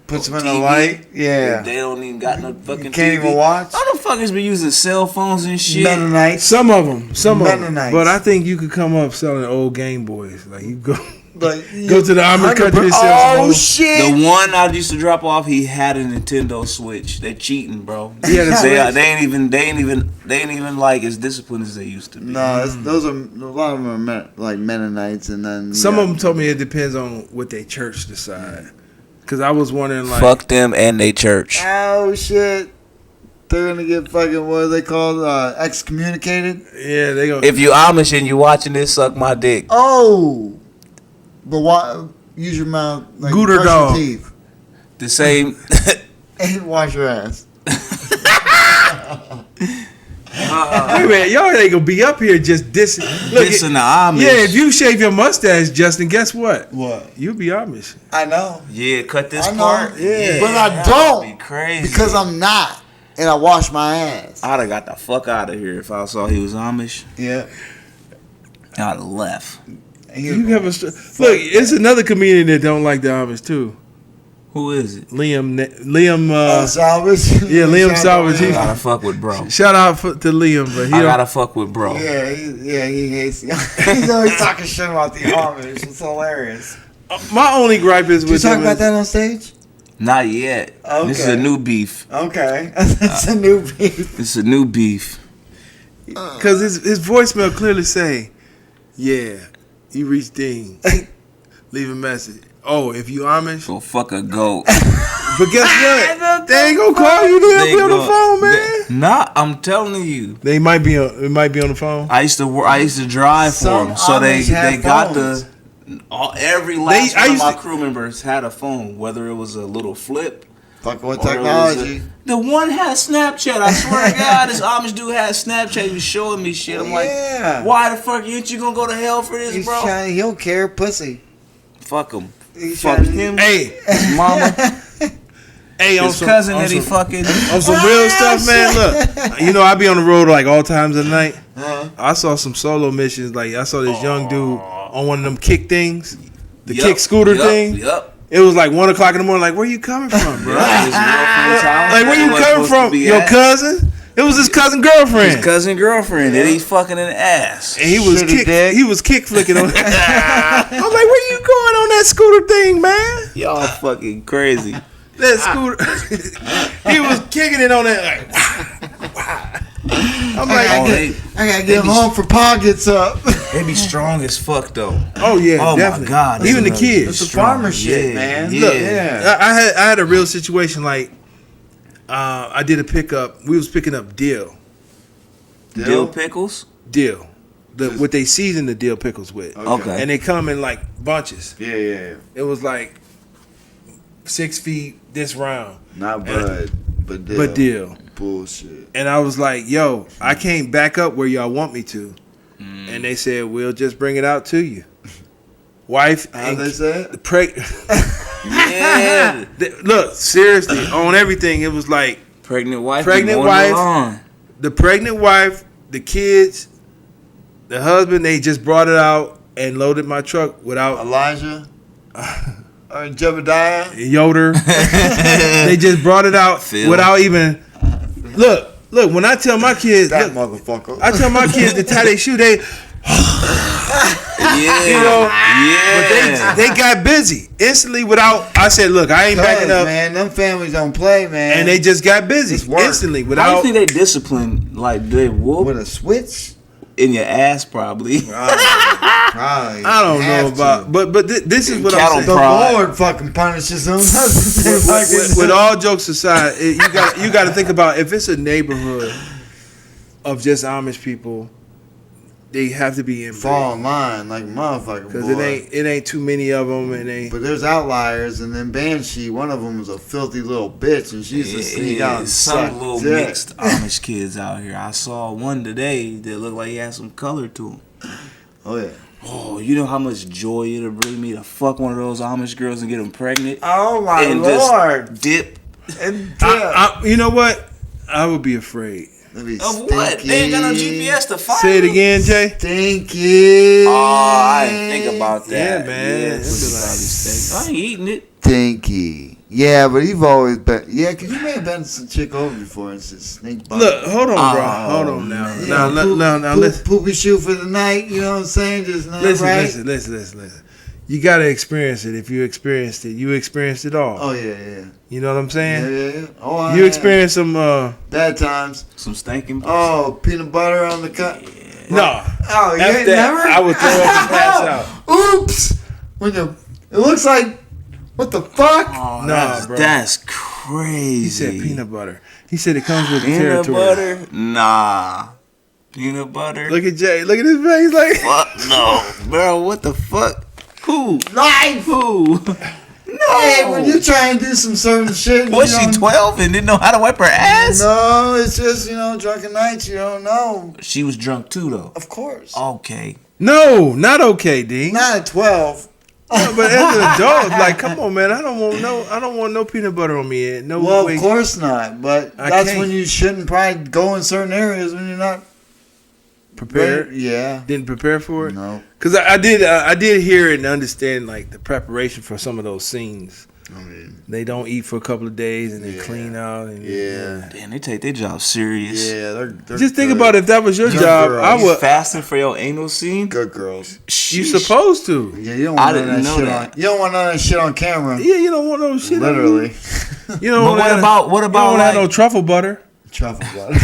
Puts them in the TV? light. Yeah. They don't even got no fucking You can't TV. even watch. All the fuckers be using cell phones and shit. Mennonites. Some of them. Mennonites. But I think you could come up selling old Game Boys. Like you go Like, go to the Amish country and sell some Oh, old- shit. The one I used to drop off, he had a Nintendo Switch. They're cheating, bro. He had a Switch? They ain't even like as disciplined as they used to be. No, those are a lot of them are like Mennonites, and then Some of them told me it depends on what they church decide. Cause I was wondering like, Fuck them and they church. Oh shit! They're gonna get fucking what are they called? Excommunicated. yeah, they go. If you Amish and you watching this, suck my dick. Oh, but why? Use your mouth. Like, Gooter brush dog. your teeth The same. and wash your ass. Wait a minute, y'all ain't gonna be up here just dissing. Look, Dissing the Amish. yeah, if you shave your mustache, Justin, guess what? What? You'll be Amish. I know. Yeah, cut this I know. part. Yeah. But I That'd don't be crazy. because I'm not, and I wash my ass. I'd have got the fuck out of here if I saw he was Amish. Yeah. I'd have left. You have a look. It's another comedian that don't like the Amish too. Who is it? Liam. Salvage. Yeah, Liam Salvage. I gotta fuck with bro. Shout out to Liam, but he I don't- gotta fuck with bro. Yeah, he hates. He's always talking shit about the Amish. It's hilarious. My only gripe is Did you with talk him about is- that on stage? Not yet. Okay. This is a new beef. Okay, that's a new beef. This is a new beef. Cause his voicemail clearly say, "Yeah, you reached Deen. Leave a message. Oh, if you Amish, Go fuck a goat. but guess what? They ain't gonna call you. They'll be on the phone, man. Nah, I'm telling you. They might be on. It might be on the phone. I used to drive for Some them, so they Amish have got phones. every last I one of used my to- crew members had a phone, whether it was a little flip. Fuck with or it was technology. the one had Snapchat. I swear to God, this Amish dude had Snapchat. He was showing me shit. I'm Yeah. like, why the fuck ain't you gonna go to hell for this, He's bro? trying. He don't care, pussy. Fuck him. He's Fuck trying to- him. Hey, His mama. hey, on His some, cousin on that he some, fucking. on some real stuff, man. Look, you know I be on the road like all times of the night. Uh-huh. I saw some solo missions. Like I saw this young dude on one of them kick things, the Yup, kick scooter yup, thing. Yup. It was like 1 o'clock in the morning. Like, where you coming from, bro? His girlfriend's house. Like, where you Wasn't coming supposed to from? be Your at. cousin? It was his cousin girlfriend. His cousin girlfriend that he fucking in the ass. And he was Shitty dick. he was kick flicking on. I'm like, where you going on that scooter thing, man? Y'all fucking crazy. That scooter. He was kicking it on that. Like, I'm like, Oh, they, I gotta get him home for Pa gets up. they be strong as fuck though. oh yeah, Oh definitely. my God. Even the That's kids. It's a Strong, farmer shit, yeah, man. yeah. Look, yeah. I had a real situation. Like, I did a pickup. We was picking up dill. Dill pickles? Dill. what they season the dill pickles with. Okay. And they come in like bunches. Yeah. It was like 6 feet this round. Not bud, but dill. But dill. Bullshit. And I was like, yo, I can't back up where y'all want me to. And they said, we'll just bring it out to you. Wife. How they say it? Yeah. Look, seriously, on everything, it was like Pregnant wife. the pregnant wife, the kids, the husband, they just brought it out and loaded my truck without Elijah? Or Jebediah? Yoder. They just brought it out without even. Look, when I tell my kids, That motherfucker. I tell my kids to tie their shoe, they. Yeah. You know, Yeah. but they got busy instantly without. I said, look, I ain't backing up, man. Them families don't play, man. and they just got busy It's work. instantly How do without. you think they discipline? Like, they whoop with a switch. in your ass, probably. Probably. I don't know about, but this is what Cattle I'm The saying. prod. Lord fucking punishes them. That's what they fucking With all jokes aside, you got to think about if it's a neighborhood of just Amish people, they have to be in fall in line like motherfucker. because boy. it ain't too many of them, and they. But there's outliers, and then Banshee, one of them was a filthy little bitch, and she used to sneak out and some suck little dick. mixed Amish kids out here. I saw one today that looked like he had some color to him. Oh yeah. Oh, you know how much joy it'll bring me to fuck one of those Amish girls and get them pregnant? Oh my and Lord. just dip. And You know what? I would be afraid. That'd be Of what? They ain't got no GPS to find Say it you. again, Jay. Stinky. Oh, I didn't think about that. Yeah, man. Yeah, pussy probably stink. I ain't eating it. Stinky. Yeah, but you've always been. Yeah, because you may have been some chick over before and said snake bite. Look, hold on, bro. Oh, Hold on now. You Now, know, now, listen. Poopy shoe for the night. You know what I'm saying? Just not right. Listen. You gotta experience it. If you experienced it, you experienced it all. Oh yeah. You know what I'm saying? Yeah. Oh, You experienced some. bad times. Some stinking pussy. Oh, peanut butter on the cut. No. Oh, you F ain't that. never. I would throw up and pass out. Oops. When you, it looks like. What the fuck? Oh, Nah, bro. That's crazy. He said peanut butter. He said it comes with the Peanut territory. butter? Nah. Peanut butter? Look at Jay. Look at his face. He's like, Fuck no. Bro, what the fuck? Who? Life. Who? No. Hey, when you try and do some certain shit. Was you she don't- 12 and didn't know how to wipe her ass? No, it's just, drunken nights. You don't know. She was drunk too, though. Of course. Okay. no, not okay, Dean. Not at 12. No, but as an adult, like, come on, man. I don't want no peanut butter on me. No Well, way. of course not. But I that's can't. when you shouldn't probably go in certain areas when you're not Prepared. Yeah. Didn't prepare for it. No. Cause I did hear it and understand like the preparation for some of those scenes. I mean, They don't eat for a couple of days and they Yeah. clean out. And, yeah. Damn, they take their job serious. Yeah, they're Just think good. about if that was your Good job, girl. I You would. fasting for your anal scene? Good girls. You Sheesh. supposed to. Yeah, you don't I want none of didn't that know shit that. on. You don't want none of that shit on camera. Yeah, you don't want no shit. Literally. You don't But want what you about don't have like, no truffle butter. Truffle butter.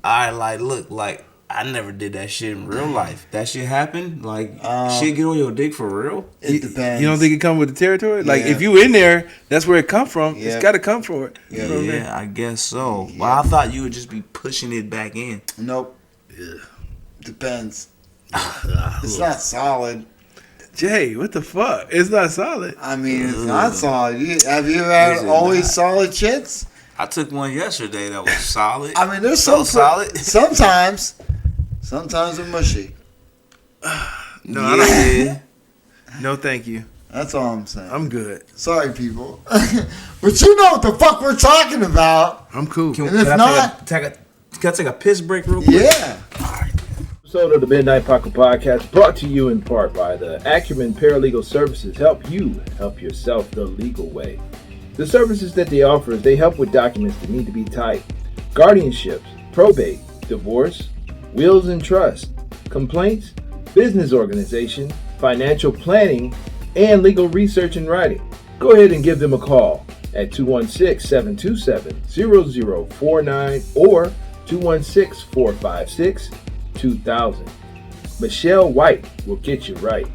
I like look like I never did that shit in real life. That shit happened? Like shit get on your dick for real? It depends. You don't think it come with the territory? Like Yeah. if you in there, that's where it come from. Yeah. It's got to come from it. You Yeah. know what I mean? Yeah, I guess so. Well, I thought you would just be pushing it back in. Nope. Depends. It's not solid. Jay, what the fuck? It's not solid. I mean, it's not solid. Have you ever had Is it always not? solid shits? I took one yesterday that was solid. I mean, there's So some solid. Sometimes they're mushy. No, I don't. yeah. No, thank you. That's all I'm saying. I'm good. Sorry, people. But you know what the fuck we're talking about. I'm cool. Can, And if can not- can I take a piss break real quick? Yeah. Episode of the Midnight Paco Podcast brought to you in part by the Acumen Paralegal Services. Help you help yourself the legal way. The services that they offer is they help with documents that need to be typed, guardianships, probate, divorce, wills and trust, complaints, business organization, financial planning, and legal research and writing. Go ahead and give them a call at 216-727-0049 or 216-456-2000. Michelle White will get you right.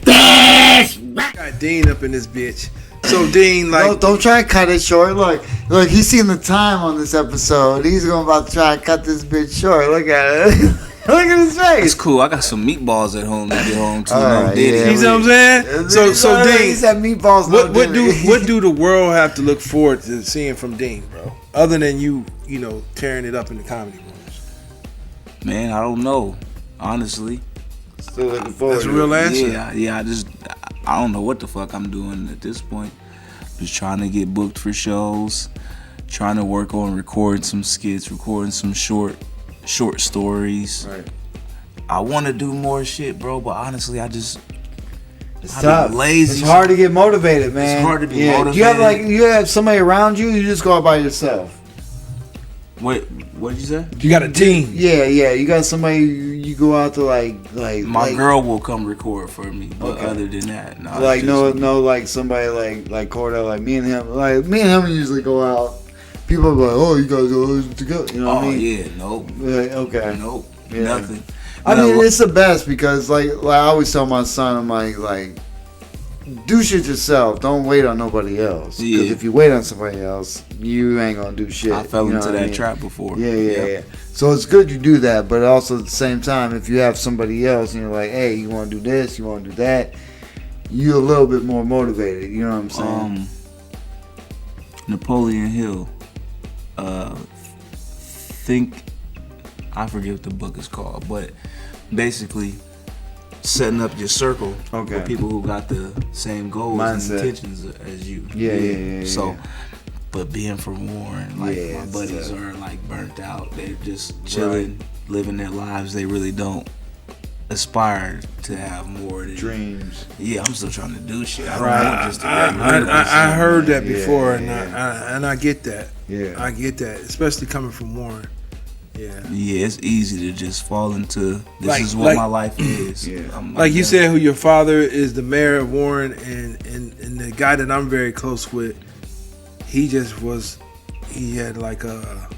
Got Dean up in this bitch. So Dean, like, Don't try to cut it short. Look, he's seen the time on this episode. He's going about to try to cut this bitch short. Look at it. Look at his face. It's cool. I got some meatballs at home to get home too. Alright, You see what I'm saying? So he Dean, said meatballs. what do the world have to look forward to seeing from Dean, bro? Other than you know, tearing it up in the comedy rooms. Man, I don't know. Honestly. Still looking forward. That's a real answer. Yeah. I don't know what the fuck I'm doing at this point. Just trying to get booked for shows. Trying to work on recording some skits, recording some short stories. Right. I want to do more shit, bro, but honestly, It's I've tough. been lazy. It's hard to get motivated, man. It's hard to be motivated. Do you have somebody around you? You just go out by yourself. What did you say? You got a team. Yeah. You got somebody you go out to like My girl will come record for me, but Okay. other than that, no. like like somebody like Cordell, like me and him usually go out. People are like, oh, you guys go together. You know what I mean? Yeah, nope. Like, okay. Nope. Yeah. Nothing. I mean, it's the best because like I always tell my son, I'm like, do shit yourself. Don't wait on nobody else. Because Yeah. if you wait on somebody else, you ain't gonna do shit. I fell You know into what I that mean? trap before. Yeah. So it's good you do that, but also at the same time, if you have somebody else and you're like, hey, you want to do this, you want to do that, you're a little bit more motivated. You know what I'm saying? Napoleon Hill. I forget what the book is called, but basically setting up your circle Okay. with people who got the same goals Mindset. and intentions as you. Yeah. So, but being from Warren, like Yeah, my it's buddies tough. are like burnt out. They're just chilling, living their lives. They really don't aspire to have more than Dreams. Yeah, I'm still trying to do shit. I don't Right. want just to regular I heard that Yeah, before, yeah. and I get that. Yeah. I get that, especially coming from Warren. Yeah. Yeah, it's easy to just fall into this Like- is what like- my life is. Yeah. I'm Like you that. said, who your father is the mayor of Warren, and the guy that I'm very close with, he had like a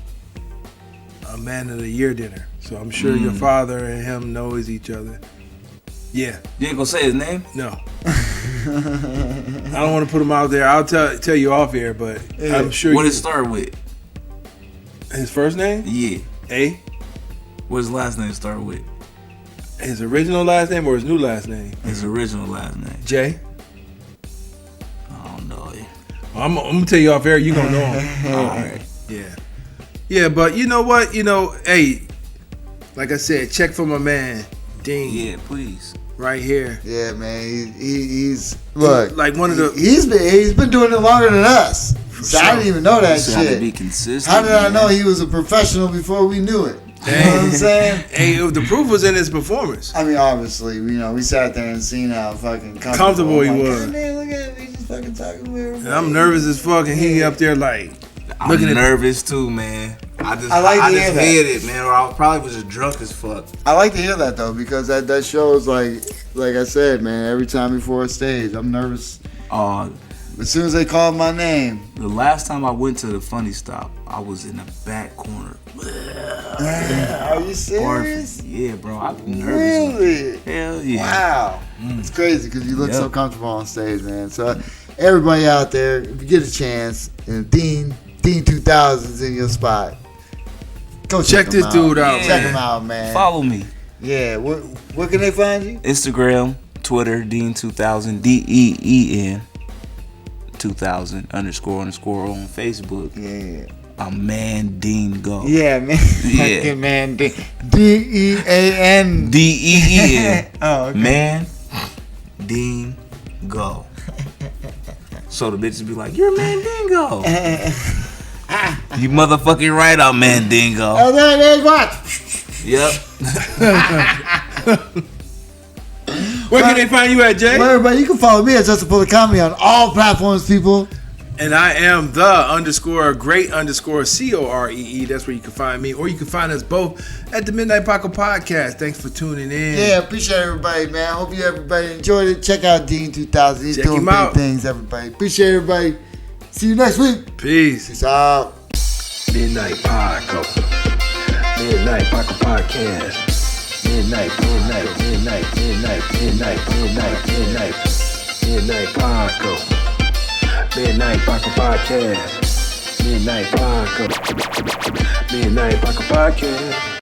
man of the year dinner. So I'm sure your father and him knows each other. Yeah, You ain't gonna say his name? no. I don't want to put him out there. I'll tell you off air, but I'm sure. What it start with? His first name? Yeah. A. What his last name start with? His original last name or his new last name? His original last name. J. I don't know. I'm gonna tell you off air. You gonna know him. Alright. Yeah, but you know what? Hey, like I said, check for my man Deen Yeah, please. right here. Yeah, man. He's look. Like one of the. He's been doing it longer than us. So I didn't even know that You have to be shit. consistent. How did I man. know he was a professional before we knew it? You know what I'm saying? Hey, the proof was in his performance. I mean, obviously, we sat there and seen how fucking Comfortable he I'm like, was. God, man, look at him. He's just fucking talking to everybody. And I'm nervous as fuck, and he up there like I'm looking at. nervous too, man. I just hear that. hit it, man. Or I probably was just drunk as fuck. I like to hear that though because that shows like I said, man. Every time before a stage, I'm nervous. As soon as they call my name, The last time I went to the Funny Stop, I was in the back corner. are you serious? Barfing. Yeah, bro. I'm nervous. Really? Hell yeah. Wow, it's crazy because you look so Yep. comfortable on stage, man. So everybody out there, if you get a chance, and Deen 2000's in your spot, go Check him this out. dude out, Check man. him out, man. Follow me. Yeah, where can they find you? Instagram, Twitter, Deen2000, DEEN 2000 _ on Facebook. Yeah. I'm Man Deen Go. Yeah, man. Yeah. Fucking man. DEAN. DEEN. Oh, okay. Man Deen Go. So the bitches be like, you're Man Deen Go. You motherfucking right, I'm Man Deen Go. Oh, there's what? Yep. Where can they find you at, Jay? Well, everybody, you can follow me at Justin Fuller Comedy on all platforms, people. And I am the _great _COREE. That's where you can find me. Or you can find us both at the Midnight Paco Podcast. Thanks for tuning in. Yeah, appreciate everybody, man. Hope everybody enjoyed it. Check out Deen 2000. He's Check doing him big out. things, everybody. Appreciate everybody. See you next week. Peace. Peace out. Midnight Paco. Midnight Paco Podcast. Midnight Paco. Midnight Paco Podcast. Midnight Paco. Midnight Paco Podcast.